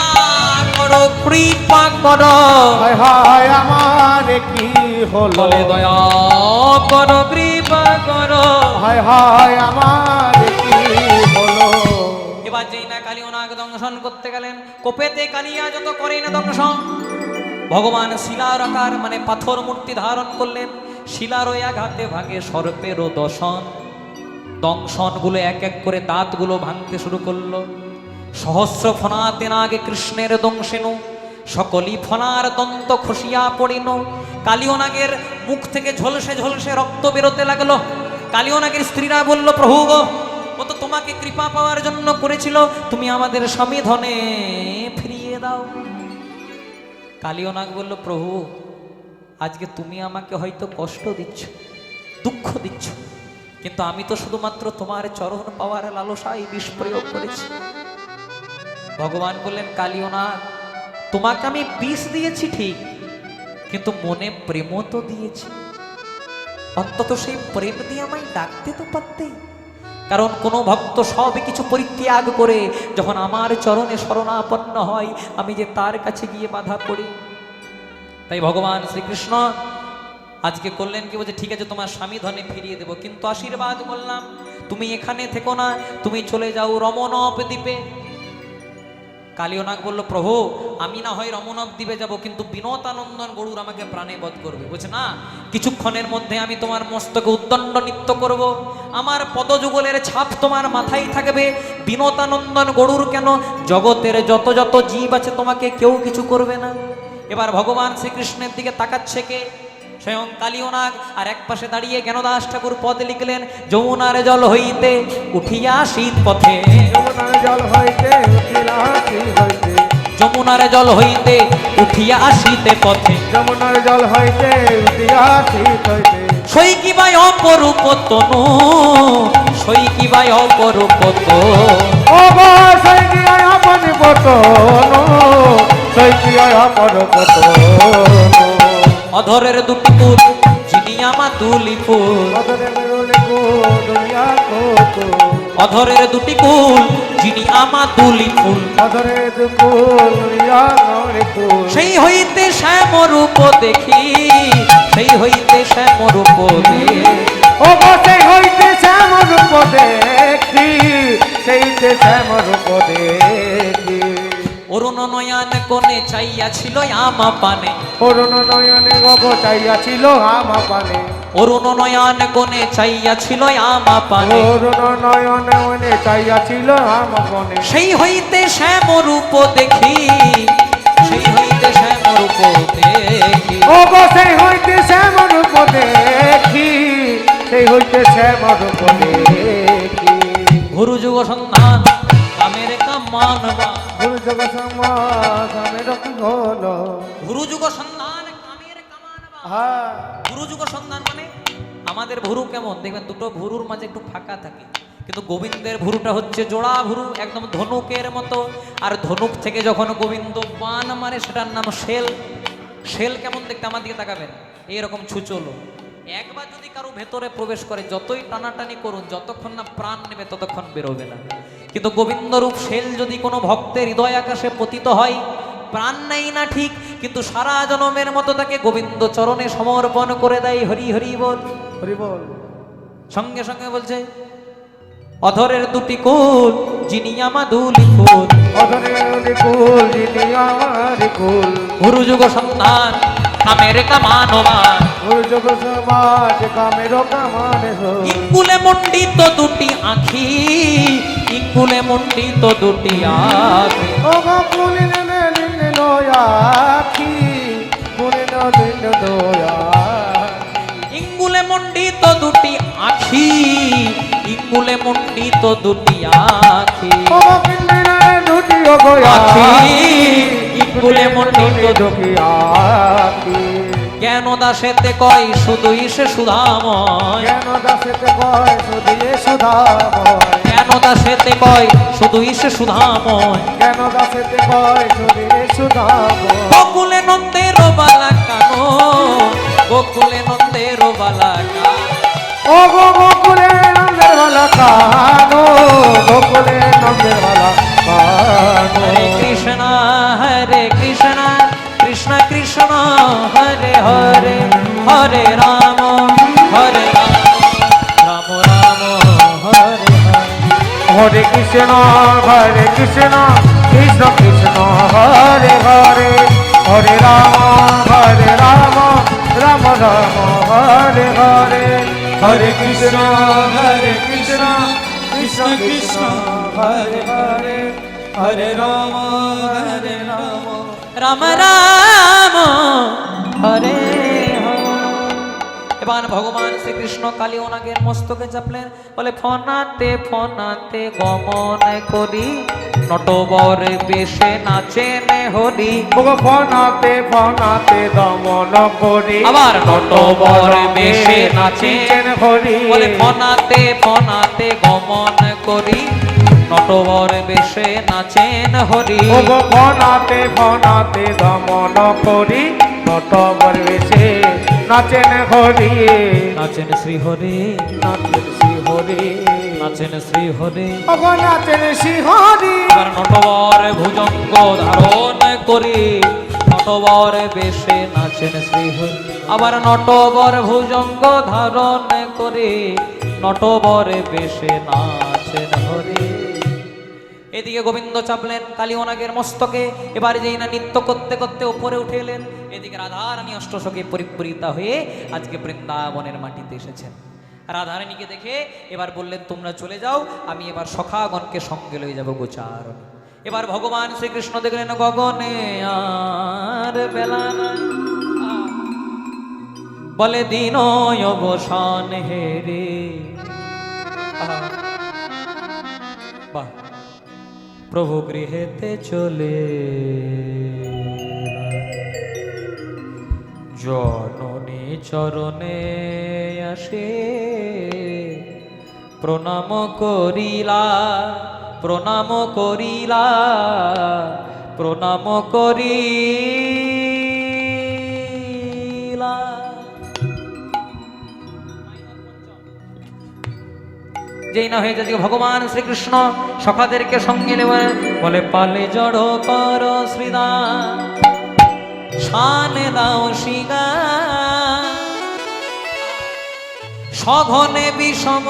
করো কৃপা করো, হায় হায় আমার কি হলো, বলে দয়া করো কৃপা করো। হায় হায় আমার কি হলো। এবার যেই না কালিওনাগ দংশন করতে গেলেন, কোপেতে কালিয়া যত করে না দংশন, ভগবান শিলার আকার মানে পাথর মূর্তি ধারণ করলেন। শিলার ওই আঘাতে ভাগে সর্পেরও দশন, দংশনগুলো এক এক করে দাঁতগুলো ভাঙতে শুরু করলো। সহস্র ফনাতে না আগে কৃষ্ণের দংশিনু, সকলই ফনার দন্ত খসিয়া পড়িল। কালিওনাগের মুখ থেকে ঝলসে ঝলসে রক্ত বেরোতে লাগলো। কালিওনাগের স্ত্রীরা বলল, প্রভু গো, ও তো তোমাকে কৃপা পাওয়ার জন্য করেছিল, তুমি আমাদের স্বামী ধনে ফিরিয়ে দাও। কালিওনাগ বলল, প্রভু আজকে তুমি আমাকে হয়তো কষ্ট দিচ্ছ, দুঃখ দিচ্ছ, কিন্তু আমি তো শুধুমাত্র তোমার চরণ পাওয়ার লালসায় বিষ প্রয়োগ করেছি। ভগবান বললেন, কালিওনাগ তোমাকে আমি বিষ দিয়েছি ঠিক, কিন্তু মনে প্রেমও তো দিয়েছি, অন্তত সেই প্রেম দিয়ে আমায় ডাকতে তো পারতে। কারণ কোনো ভক্ত সব কিছু পরিত্যাগ করে যখন আমার চরণে শরণাপন্ন হয়, আমি যে তার কাছে গিয়ে বাধা পড়ি। তাই ভগবান শ্রীকৃষ্ণ আজকে করলেন কি, বলছে ঠিক আছে তোমার স্বামী ধনে ফিরিয়ে দেব, কিন্তু আশীর্বাদ করলাম তুমি এখানে থেকো না, তুমি চলে যাও রমণব দ্বীপে। কালিওনাগ বলল, প্রভু আমি না হয় রমণব দ্বীপে যাব, কিন্তু বিনতানন্দন গরুর আমাকে প্রাণে বধ করবে। বলছে না, কিছুক্ষণের মধ্যে আমি তোমার মস্তকে উদ্দণ্ড নৃত্য করব, আমার পদযুগলের ছাপ তোমার মাথায় থাকবে। বিনতানন্দন গরুর কেন, জগতের যত যত জীব আছে তোমাকে কেউ কিছু করবে না। এবার ভগবান শ্রীকৃষ্ণের দিকে তাকাচ্ছে কে, সে স্বয়ং কালিওনাগ আর এক পাশে দাঁড়িয়ে জ্ঞানদাস ঠাকুর পদ লিখলেন, যমুনার জল হইতে উঠিয়া শীত পথে, যমুনার জল হইতে উঠিলা শীত হইতে, যমুনার জল হইতে উঠিয়া শীতে পথে, যমুনার জল হইতে উঠিয়া শীত হইতে, সই কিবাই অপরূপ তনু, সই কিবাই অপরূপ তনু, ও গো সৈকিয়ায় আপন পতন, সৈকিয়ায় আপন পতন, অধরের দুটি কুল যিনি আমা তুলি ফুল, অধরে মেরুলে গো দুনিয়া কত, অধরের দুটি কুল যিনি আমা তুলি ফুল, অধরে দুকুল দুনিয়া নরে কুল, সেই হইতে শ্যাম রূপ দেখি, সেই হইতে শ্যাম রূপ দেখি, ও গো সেই হইতে শ্যাম রূপ দেখি, সেইতে শ্যাম রূপ দেখি, অরুণ নয়ন কোণে চাইয়াছিল আমা পানে, অরুণ নয়নে গগ চাইয়াছিল আমা পানে, অরুণ নয়ন কোণে চাইয়াছিল আমা পানে, অরুণ নয়নে মনে চাইয়াছিল আমা পানে, সেই হইতে শ্যাম রূপ দেখি, সেই হইতে শ্যাম রূপ দেখি, ও গো সেই হইতে শ্যাম রূপ দেখি, সেই হইতে শ্যাম রূপ দেখি, গুরু যুগ সন্ধান কামের কামানবা, গুরু জগ সমাজ আমি রকি হল, গুরু যুগ সন্ধান কামের কামানবা। হ্যাঁ ভুরু যুগ সন্ধান মানে আমাদের ভুরু কেমন দেখবেন, দুটো ভুরুর মাঝে একটু ফাঁকা থাকে, কিন্তু গোবিন্দের ভুরুটা হচ্ছে জোড়া ভুরু, একদম ধনুকের মতো। আর ধনুক থেকে যখন গোবিন্দ বান মারে সেটার নাম শেল। শেল কেমন দেখতে আমার দিকে তাকাবেন, এইরকম ছুচলো। একবার যদি কারো ভেতরে প্রবেশ করে, যতই টানাটানি করুন, যতক্ষণ না প্রাণ নেবে ততক্ষণ বেরোবে না। কিন্তু গোবিন্দরূপ শেল যদি কোনো ভক্তের হৃদয় আকাশে পতিত হয়, প্রাণ নেই না ঠিক, কিন্তু সারা জনমের মতো তাকে গোবিন্দ চরণে সমর্পণ করে দেয়। হরি হরি বল, হরি বল, সঙ্গে সঙ্গে বলছে, অধরের দুটি কুল যিনি আমা দুলি ফুল, অধরে কুল যিনি আমার কুল, গুরু যুগ সন্ধান কামের কামানবান, গুরু জগ সমাজ কামের কামানে হোল, ইঙ্গুলে মণ্ডিত দুটি আখি, ইঙ্গুলে মণ্ডিত দুটি আখি, ও গো কুলিনে নিনে লয়াখি, কুলিনে নিনে লয়াখি, ইঙ্গুলে মণ্ডিত দুটি আখি, ইঙ্গুলে মণ্ডিত দুটি আখি, ও গো কিন্দিরে দুটি ও গো আখি, আখি, ইঙ্গুলে মণ্ডিত দুটি আখি, জ্ঞান দাসেতে কয় শুধুই সে সুধাময়, জ্ঞান দাসেতে কয় সুধিয়ে সুধাময়, জ্ঞান দাসেতে কয় শুধুই সে সুধাময়, জ্ঞান দাসেতে কয় সুধিয়ে সুধাময়, গোকুলে নন্দের বালা কানো, গোকুলে নন্দের বালা কানো, ও গো গোকুলে নন্দের ভালা কানো, গোকুলে নন্দের ভালা কানো, হরে কৃষ্ণ হরে কৃষ্ণ কৃষ্ণ কৃষ্ণ হরে হরে, হরে রাম হরে রাম, রাম রাম হরে হরে, হরে কৃষ্ণ কৃষ্ণ কৃষ্ণ হরে হরে, হরে রাম রাম রাম হরে হরে, হরে কৃষ্ণ কৃষ্ণ কৃষ্ণ কৃষ্ণ হরে হরে, হরে রাম রাম রাম হরে হরে। এবার ভগবান শ্রীকৃষ্ণ কালিওনাগের মস্তকে চাপলেন, বলে ফনাতে ফনাতে গমন করি, নটবর বেশে নাচেন হরি, ফনাতে ফনাতে দমন করি, আবার নটবর বেশে নাচেন হরি, বলে ফনাতে ফনাতে গমন করি, নটবর বেশে নাচেন হরি, ফনাতে ফনাতে দমন করি, নটবর বেশে নাচেন হরি, নাচেন শ্রী হরি, নাচেন শ্রী হরি, নাচেন শ্রী হরি, নাচেন শ্রী হরি, এবার নটবর ভুজঙ্গ ধারণ করি, নটবর বেশে নাচেন শ্রী হরি, আবার নটবর ভুজঙ্গ ধারণ করে, নটবর বেশে নাচেন হরি। এদিকে গোবিন্দ চাপলেন কালিওনাগের মস্তকে, এবার যেই না নৃত্য করতে করতে উপরে উঠে এলেন, এদিকে রাধারানী অষ্টসখী পরিপূরিতা হয়ে আজকে বৃন্দাবনের মাটিতে এসেছেন। রাধারানীকে দেখে এবার বললেন, তোমরা চলে যাও, আমি এবার সখাগণকে সঙ্গে লয়ে যাব গোচারণ। এবার ভগবান শ্রীকৃষ্ণ দেখলেন গগনে আর বেলা নাই, বলে দিন অবসান হেরে। বাহ, প্রভু গৃহেতে চলে জননী চরণে আসে প্রণাম করিলা, প্রণাম করিলা, প্রণাম করিলা। যেই না হয়ে যাচ্ছে ভগবান শ্রীকৃষ্ণ সখাদেরকে সঙ্গে নেবে, বলে পালে জড় কর শ্রীদা শানে দাও শিগা সঘনে বিষম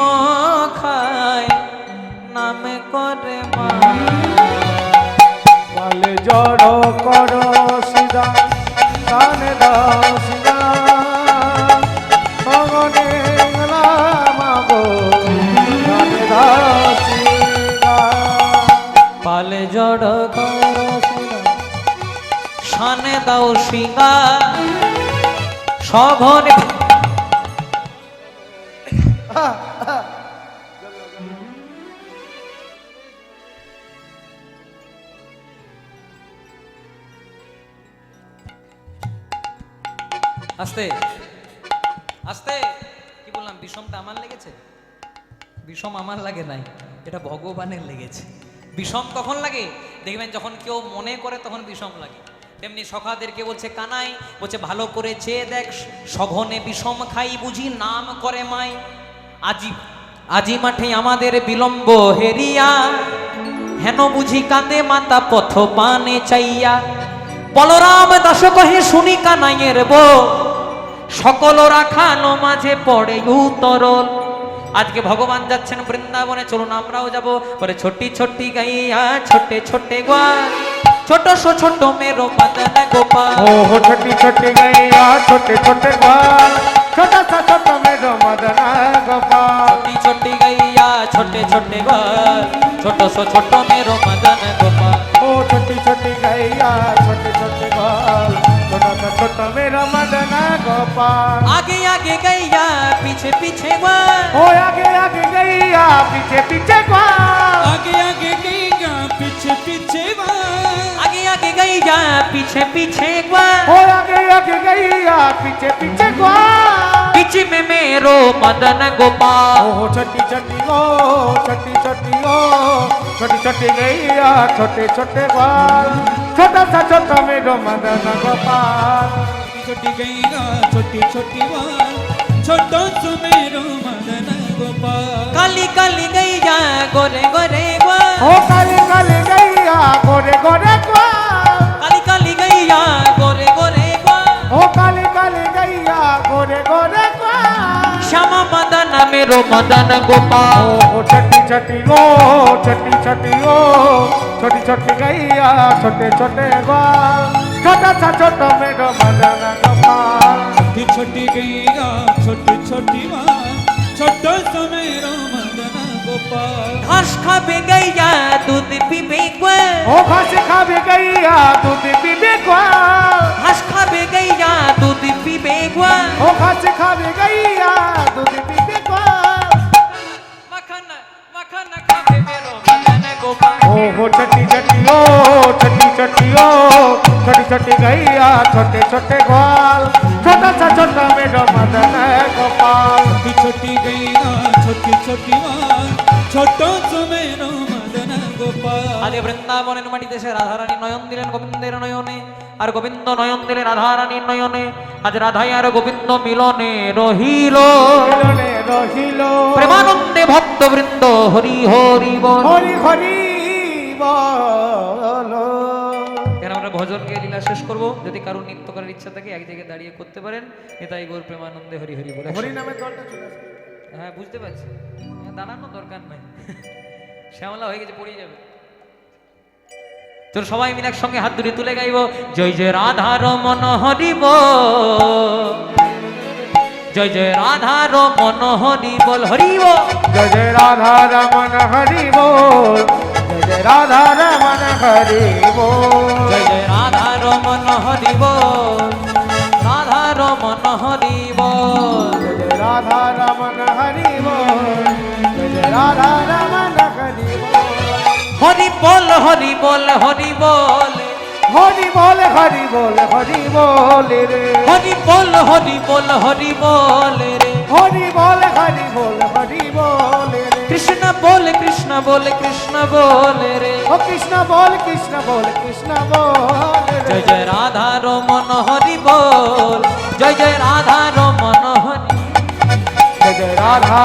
খায় নামে করে মা। পালে জড় কর সিদা কানে দাও সিদা মগনে মাগো কানে দাও সিদা। পালে জড় কর শিগা শানে দাও শিগা সঘনে। আস্তে আস্তে, কি বললাম? বিষমটা আমার লেগেছে? বিষম আমার লাগে নাই, এটা ভগবানের লেগেছে। বিষম কখন লাগে দেখবেন, যখন কেউ মনে করে তখন বিষম লাগে। তেমনি সখাদেরকে বলছে কানাই, বলছে ভালো করে চেয়ে দেখ সঘনে বিষম খাই বুঝি নাম করে মাই। আজি আজি মাঠে আমাদের বিলম্ব হেরিয়া হেন বুঝি কাঁদে মাতা পথ পানে চাইয়া। বলরাম দাস কহে শুনি কানাইয়ের বউ সকল রাখানো মাঝে পড়ে উতরল। আজকে ভগবান যাচ্ছেন বৃন্দাবনে, চলুন আমরাও যাব। বলে ছোটি ছোটি গাইয়া ছোটে ছোটে গোয়াল ছোট সো ছোট মেরো মদন গোপাল। ओ छोटी छोटी गैया छोटे छोटे ग्वाल छोटा सा छोटा मेरो मदन गोपाल। छोटी छोटी गैया छोटे छोटे गोपाल छोटो सो छोटो मेरो मदन गोपाल। ओ छोटी छोटी गैया छोटे छोटे ग्वाल छोटा सा छोटा मेरो मदन गोपाल। आगे आगे गैया पीछे पीछे गोपाल। ओ आगे आगे गैया पीछे पीछे ग्वाल। आगे आगे गैया पीछे पीछे वाल। आगे आगे गैया पीछे पीछे गोपाल। ओ आगे आगे गैया पीछे पीछे ग्वाल। बीच में मेरो मदन गोपाल। ओ छोटी छोटी ओ छोटी छोटी ओ छोटी छोटी गैया छोटे छोटे ग्वाल छोटा सा छोटा मेरो मदन गोपाल। छोटी गैया छोटी छोटी वाल छोटो सो मेरो मदन गोपाल। काली काली गैया गोरे गोरे गोपाल। ओ काली काली गैया गोरे गोरे ग्वाल। काली काली गैया गोरे गोरे गोपाल। ओ काली काली गैया गोरे गोरे ग्वाल। श्यामा मदन मेरो मदन गोपाल। ओ छोटी छोटी ओ छोटी छोटी ओ छोटी छोटी गैया छोटे छोटे ग्वाल छोटा सा छोटा मेरो मदन गोपाल। छोटी छोटी गैया छोटी छोटी वाल छोटो सो मेरो मदन गोपाल। घास खाबे गैया दूध पीबे गोपाल। ओ घास खाबे गैया दूध पीबे ग्वाल। घास खाबे गैया दूध पीबे गोपाल। ओ घास खाबे गैया दूध पीबे ग्वाल। मक्खन मक्खन खाबे मेरो मदन गोपाल। ओ हो छोटी छोटी ओ छोटी छोटी ओ छोटी छोटी गैया छोटे छोटे ग्वाल छोटा सा छोटा मेरो मदन गोपाल। छोटी छोटी गैया छोटी छोटी वाल छोटो सो मेरो मदन गोपाल। আগে বৃন্দাবনের মাটিতে সে রাধারানী নয়ন দিলেন গোবিন্দের নয়নে, আর গোবিন্দ নয়ন দিলেন রাধারানীর নয়নে। আজ রাধাই আর গোবিন্দ মিলনে রহিল মিলনে রহিল প্রেমানন্দে ভক্ত বৃন্দ হরি হরি বল। হরি হরি বল। এখানে আমরা ভজনকে লীলা শেষ করব। যদি কারোর নৃত্য করার ইচ্ছা থাকে এক জায়গায় দাঁড়িয়ে করতে পারেন। নিতাই গৌর প্রেমানন্দে হরি হরি বলে। হরি নামে দলটা চলে আসবে। হ্যাঁ বুঝতে পারছি, দাঁড়ানোর দরকার নাই, শ্যামলা হয়ে গেছে পড়ে যাবে। তোর সবাই মিলে একসঙ্গে হাত ধরে তুলে গাইব জয় জয় রাধা রমন হরিব জয় জয় রাধা রমন হরি বল হরিব। जय जय राधा रमन हरि बोल जय जय राधा रमन हरि बोल। জয় জয় রাধা রমন হরি বল রাধা রমন হরি বল। হরি বল হরি বল হরি বল হরি বল হরি বল রে হরি বল হরি বল হরি বল রে হরি বল হরি বল হরি বল রে কৃষ্ণ বল কৃষ্ণ বল কৃষ্ণ বল রে ও কৃষ্ণ বল কৃষ্ণ বল কৃষ্ণ বল রে জয় জয় রাধা রমন হরি বল জয় জয় রাধা রমন হরি জয় জয় রাধা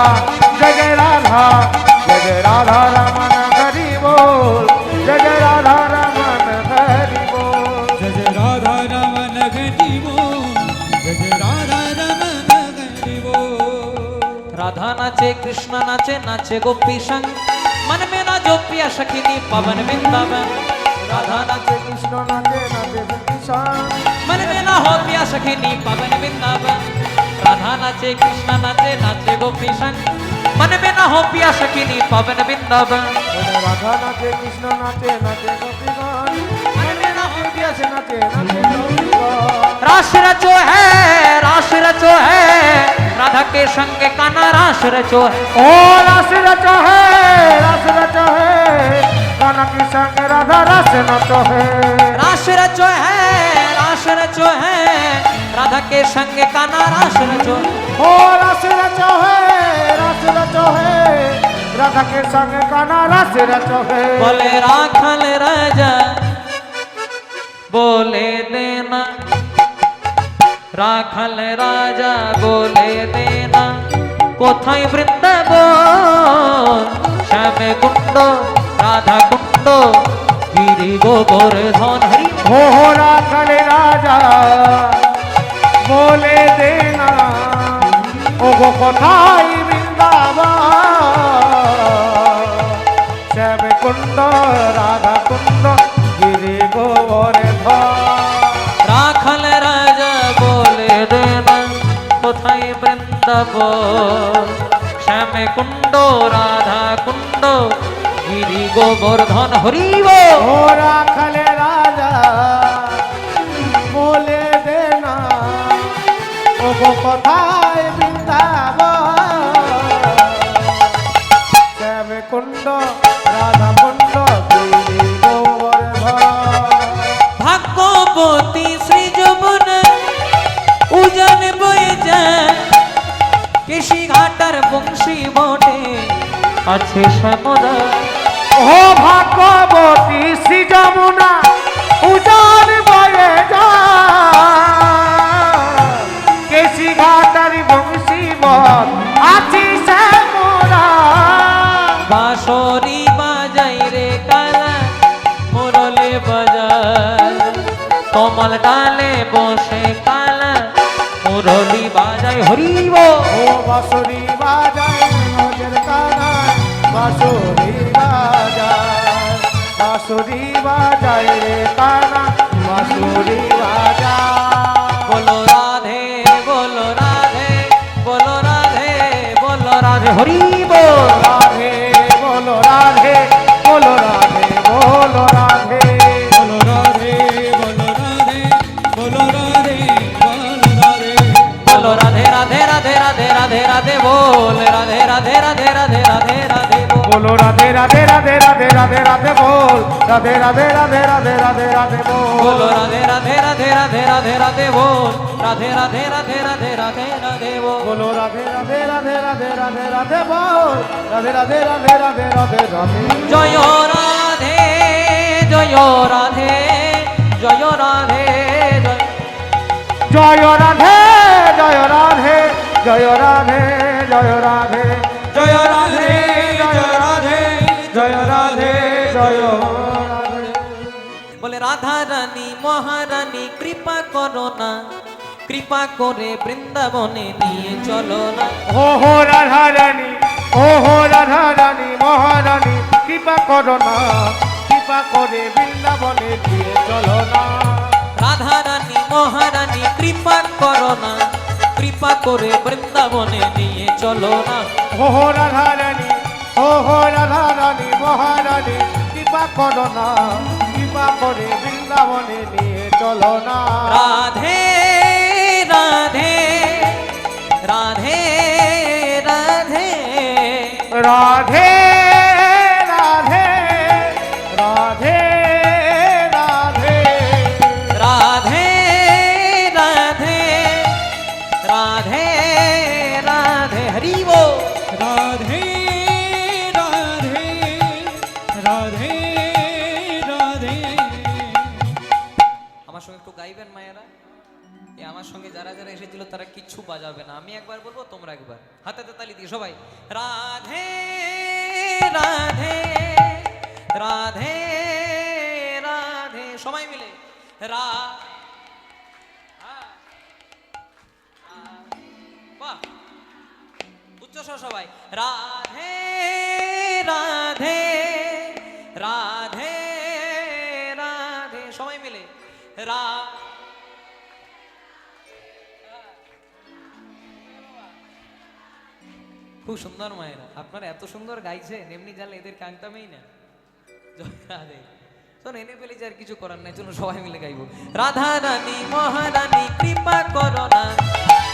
জয় জয় রাধা জয় জয় রাধা রমন হরি বল জয় জয় রাধা রমন হরি বল जय जय राधा रमन घटी बोल जय जय राधा रमन घटी बोल राधा नाचे कृष्ण नाचे नाचे गोपी संग मन में ना जो पिया सखिनी पवन वृंदावन राधा नाचे কৃষ্ণ নাচে নাচে কৃষ্ণ मन में ना हो पिया सखिनी पवन वृंदावन राधा नाचे कृष्ण नाचे नाचे गोपी संग मन में ना हो पिया सखिनी पवन वृंदावन রাধা নাচে কৃষ্ণ নাচে নাচে গোপীগণ मन में ना हो নাচে নাচে নাচে গোপীগণ रास रचो है राधा के संग काना रास रचो है ओ रस रचो है कान्हा की संग राधा रस नचो है रास रचो है राधा के संग काना रास रचो है ओ रस रचो है राधा के संग कान्हा रस रचो है बोले राखल राजा बोले देना राखल राजा बोले देना कोथाई वृंदावन श्याम कुंड राधा कुंड गिरी गोवर्धन हरि हो राखल राजा बोले देना ओ गो कोथाई वृंदावन श्याम कुंड राधा कुंड गिरी गोवर्धन राखल राजा बोले देना कोथाई वृंदावन श्याम कुंड राधा कुंड गिरी गोवर्धन हरि बोल ओ राखल राजा बोले देना ओ गो कोथाय वृंदावन श्याम कुंड राधा कुंड गिरि गोवर्धन भाग्यवती श्री যমুন উজান বয়ে যায় কেশি ঘাটার বংশী বটে আছে শ্যামদা ও ভাগ্যবতী শ্রী যমুনা উজান বয়ে যায় কেশি ঘাটারি বংশী বল আছি শ্যামরা বাঁশরি বাজাই রে কালা মুরলে বাজায় কমল ডালে বসে কালা মুরলি বাজায় হরিব ও বাঁশুরি বাজায় নজর কানায় বাঁশুরি বাজায় রে কানা বাঁশুরি বাজায় বলো রাধে বলো রাধে বলো রাধে বলো রাধে হরিব রাধে বলো রাধে বলো রাধে বলো রাধে बोलो राधे बोलो राधे बोलो राधे बोलो राधे बोलो राधे राधे राधे राधे राधे राधे बोल राधे राधे राधे राधे राधे राधे बोल बोलो राधे राधे राधे राधे राधे राधे बोल राधे राधे राधे राधे राधे राधे बोल बोलो राधे राधे राधे राधे राधे राधे बोल राधे राधे राधे राधे राधे राधे बोल बोलो राधे राधे राधे राधे राधे राधे बोल राधे राधे राधे राधे राधे राधे जय राधे जय राधे जय राधे जय राधे जय राधे जय राधे जय राधे जय राधे जय राधे जय राधे जय राधे बोले राधा रानी महारानी कृपा करो ना कृपा करे বৃন্দাবনে নিয়ে চলো না हो राधा रानी महारानी कृपा करो ना कृपा करे वृंदावने दिए चलो ना রাধা রানী মহারানী কৃপা করো না কৃপা করে বৃন্দাবনে নিয়ে চলো না हो राधा रानी महारानी कृपा करो ना कृपा करे वृंदावने निए चलो ना রাধে রাধে রাধে রাধে राधे राधे राधे সঙ্গে একটু গাইবেন মায়েরা? এই আমার সঙ্গে যারা যারা এসেছিল তারা কিচ্ছু বাজাবে না, আমি একবার বলবো তোমরা একবার, হাতে তালি দিয়ে সবাই রাধে রাধে রাধে রাধে, সবাই মিলে রা বাহ, উচ্চস্বর সবাই রাধে রাধে রাধে রাধে, সবাই মিলে রা খুব সুন্দর মায়েরা, আপনারা এত সুন্দর গাইছেন, এমনি জানলে এদের কাংতামেই না। জয় রাধে। শোন, এনে ফেলেছি আর কিছু করার নাই, চলো সবাই মিলে গাইবো। রাধা রানী মহারানী কৃপা করো না,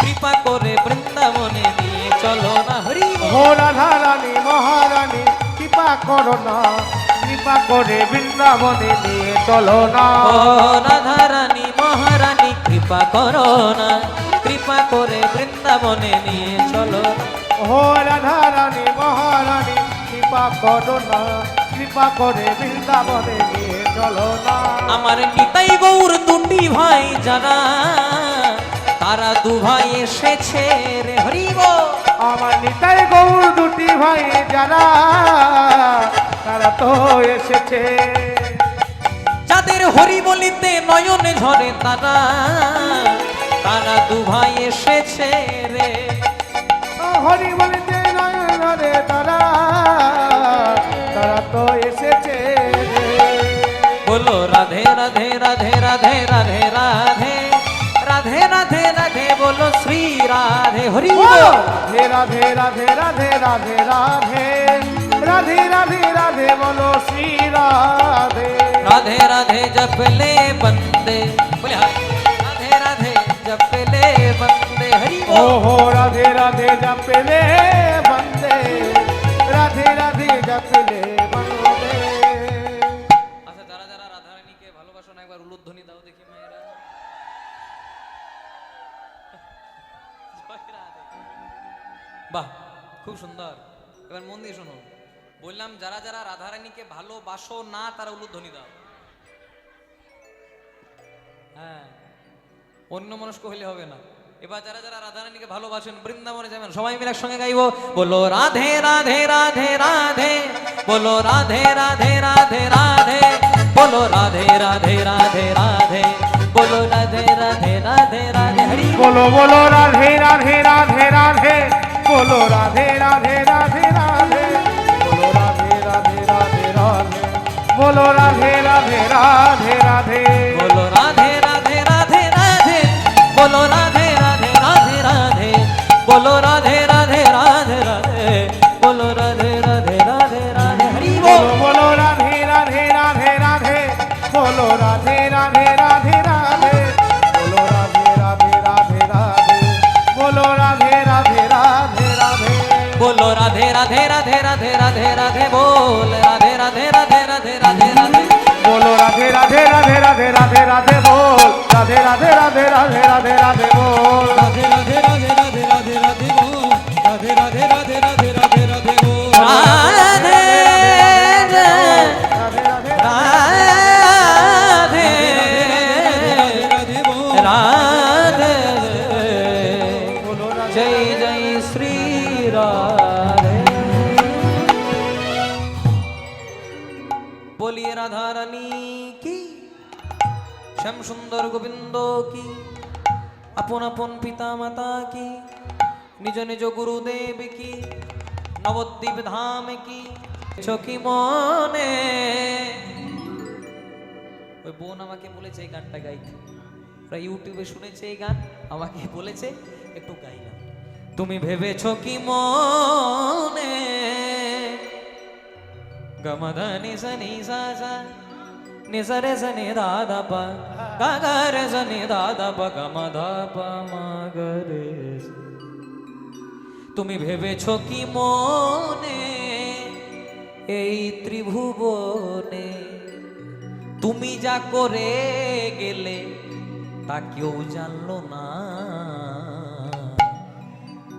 কৃপা করে বৃন্দাবনে নিয়ে চলো না। হরি ও রাধা রানী মহারানী কৃপা করো না, কৃপা করে বৃন্দাবনে নিয়ে চলো না। ও রাধা রানী মহারানী কৃপা করো না, কৃপা করে বৃন্দাবনে নিয়ে চলো। ও রাধা রানী মহারানী কৃপা করো না, কৃপা করে বৃন্দাবনে নিয়ে চলো না। আমার নিতাই গৌর দুটি ভাই যারা, তারা দু ভাই এসেছে রে। হরি গো। আমার নিতাই গৌর দুটি ভাই যারা, তারা তো এসেছে। যাদের হরি বলিতে নয়নে ঝরে তারা, তারা দু ভাই এসেছে রে। হরি বলিতে নয়ন রে তারা, তারা তো এসেছে রে। বলো রাধে রাধে রাধে রাধে রাধে রাধে রাধে রাধে রাধে, বলো শ্রী রাধে। হরি বলো রাধে রাধে রাধে রাধে রাধে রাধে রাধে রাধে, বলো শ্রী রাধে। রাধে রাধে জপলে বন্দে, বলে হায়। রাধে রাধে জপলে বন্দে। হরি ও হো রাধে রাধে জপলে বন্দে, রাধে রাধে জপলে বন্দে। আচ্ছা, যারা যারা রাধারানীকে ভালোবাসো না একবার উলুধ্বনি দাও দেখি মায়েরা। জয় রাধে। বাহ, খুব সুন্দর। এবার মন দিয়ে শোনো, বললাম যারা যারা রাধারানীকে ভালোবাসো না তারা উলুধ্বনি দাও। হ্যাঁ, অন্য মনস্ক হইলে হবে না। এবার যারা যারা রাধারানীকে ভালোবাসেন, বৃন্দাবনে যাবেন, সবাই মিলে একসঙ্গে গাইবো। বলো রাধে রাধে রাধে রাধে, বলো রাধে রাধে রাধে রাধে, বলো রাধে রাধে রাধে রাধে, বলো রাধে রাধে রাধে রাধে। হরি বলো বলো রাধে রাধে রাধে রাধে, বলো রাধে রাধে রাধে রাধে, বলো রাধে রাধে রাধে রাধে, বলো রাধে রাধে রাধে রাধে, বলো রাধে রাধে রাধে রাধে, বলো রাধে রাধে রাধে রাধে, বলো রাধে রাধে রাধে রাধে, বলো রাধে রাধে রাধে রাধে। হরি বল। বলো বলো রাধে রাধে রাধে রাধে, বলো রাধে রাধে রাধে রাধে, বলো রাধে রাধে রাধে রাধে, বলো রাধে রাধে রাধে রাধে, বলো রাধে রাধে রাধে রাধে রাধে রাধে, বল রাধে রাধে রাধে রাধে রাধে রাধে, বলো রাধে রাধে রাধে রাধে রাধে রাধে, বল রাধে রাধে রাধে রাধে রাধে রাধে, বল রাধে রাধে রাধে রাধে রাধে রাধে গো, রাধে রাধে রাধে রাধে রাধে রাধে গো। রাধে রাধে রাধে রাধে রাধে গো। রাধে, বলো রাধে জয় জয় শ্রী রাধে। बोलिए राधा रानी की, श्याम सुंदर गोविंद की, अपन अपन पिता माता की, निज निज गुरुदेव की, नवद्वीप धाम की, চকি মনে। ওই বোন আমাকে বলেছে এই গানটা গাইতে, ওরা ইউটিউবে শুনেছে এই গান, আমাকে বলেছে একটু গাইলাম। তুমি ভেবেছো কি মনে, গমধা নিসা নিসা সা নিসা রে সা নি দাদা পা, গা গা রে সা নি দাদা পা, গমধা পা মা গা রে সা। তুমি ভেবেছো কি মনে, এই ত্রিভুবনে তুমি যা করে গেলে তা কেউ জানলো না।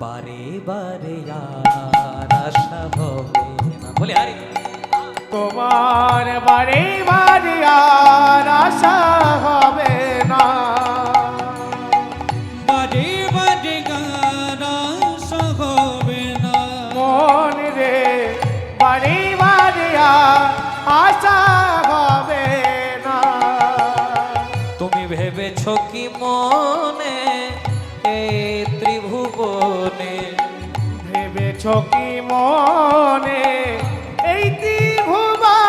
বারে বারে আর আশা হবে না। বলে আরে তোমার বাড়ি বাড়ি আর আশা হবে ভেবেছ কি মনে এই ত্রিভুবনে, ভেবেছ কি মনে এই ত্রিভুবনে,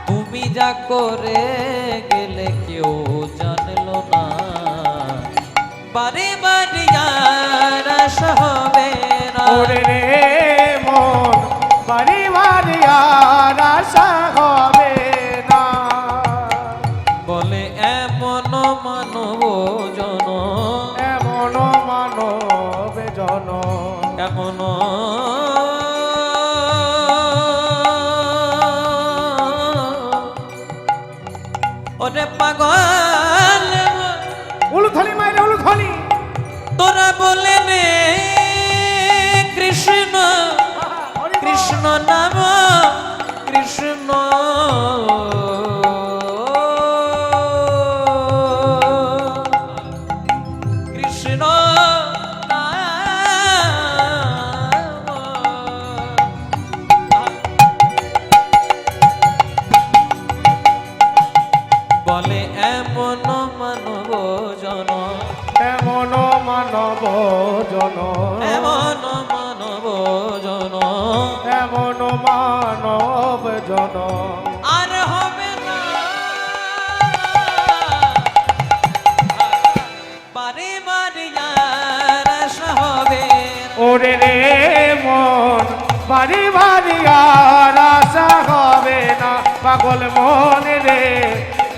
তুমি যা করে গেলে কেউ জানলো না, বারে বারে আর আশা হবে না। ওরে রে মন বাড়ি বাড়ি আর আশা হবে না। বলে এমন মানব জন, এমন মানব জন, এমন ওরে পাগল, উলুথলি মাইরে উলুথলি, তোরা বলে নে কৃষ্ণ কৃষ্ণ নাম কৃষ্ণ, কৃষ্ণ বলে এমন মানব জন, এমন মানব জন, এমন মানব জন, এমন মানব জন, আর হবে না বারে বারে আর আশা হবে না। ওরে রে মন বাড়ি বাড়ি আর আশা হবে না। পাগল মন রে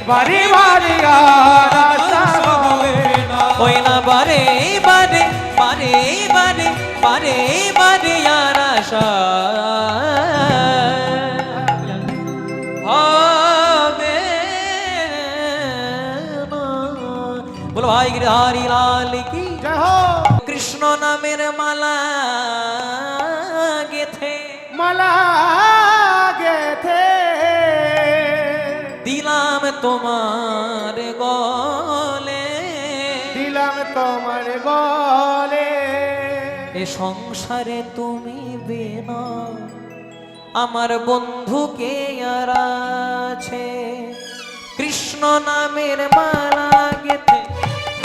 বাড়ি বাড়ি আর আশা হবে না। ওই না বারে বারে বারে বারে বারে বারে আর আশা হবে না। বলো ভাই গিরধারী লাল কি, জয় হো। কৃষ্ণ নামের মালা গেথে মালা গেথে দিলাম তোমার গলে, দিলাম তোমার গলে। এ সংসারে তুমি বিনা আমার বন্ধু কে আর আছে, কৃষ্ণ নামের মালা গেথে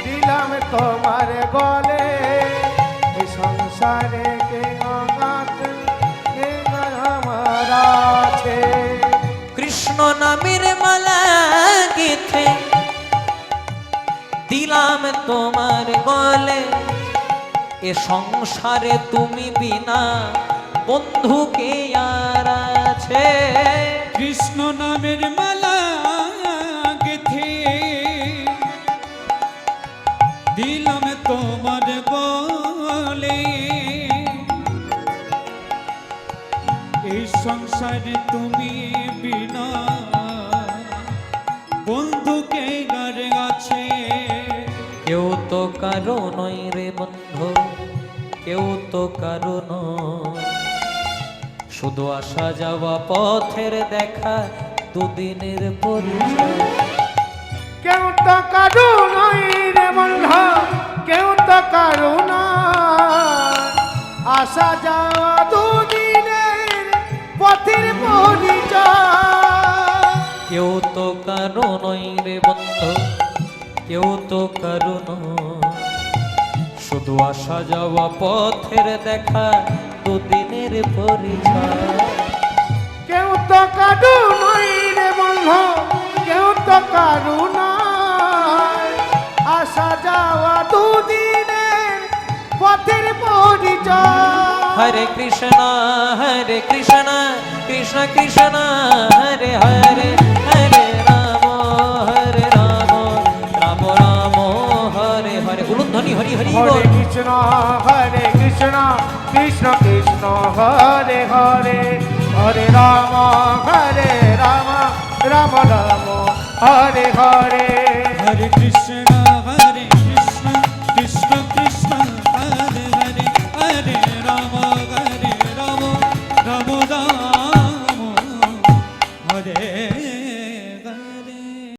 দিলাম তোমার গলে। এই সংসারে কে অনাথ কে আমার আছে। কৃষ্ণ নামের মালা গেথে দিলাম তোমার গলে, এ সংসারে তুমি বিনা বন্ধু কে আর আছে। কৃষ্ণ নামের মালা গেথে দিলাম তোমার গলে, এই সংসারে তুমি বিনা বন্ধুকে গারে আছে। কেউ তো কারো নয় রে বন্ধু, কেউ তো কারো নয়, শুধু আসা যাওয়া পথের দেখা দুদিনের পরিচয়। কেউ তো কারু নয় রে বন্ধ, কেউ তো কারু নয়, আসা যাওয়া দুদিনের পথের পরিচয়। কেউ তো কারো নয় রে বন্ধু, কেউ তো কারো নয়, শুধু আসা যাওয়া পথের দেখা দুদিনের পরিচয়। কেউ তো কারু নয় রে বন্ধ, কেউ তো কারু নয়, আসা যাওয়া দুদিনের পথের পরিচয়। হরে কৃষ্ণ কৃষ্ণ কৃষ্ণ হরে হরে, হরে রাম রাম রাম হরে হরে। উলুধ্বনি হরি হরি হরে বল। কৃষ্ণ কৃষ্ণ কৃষ্ণ হরে হরে, হরে রাম রাম রাম রাম হরে হরে।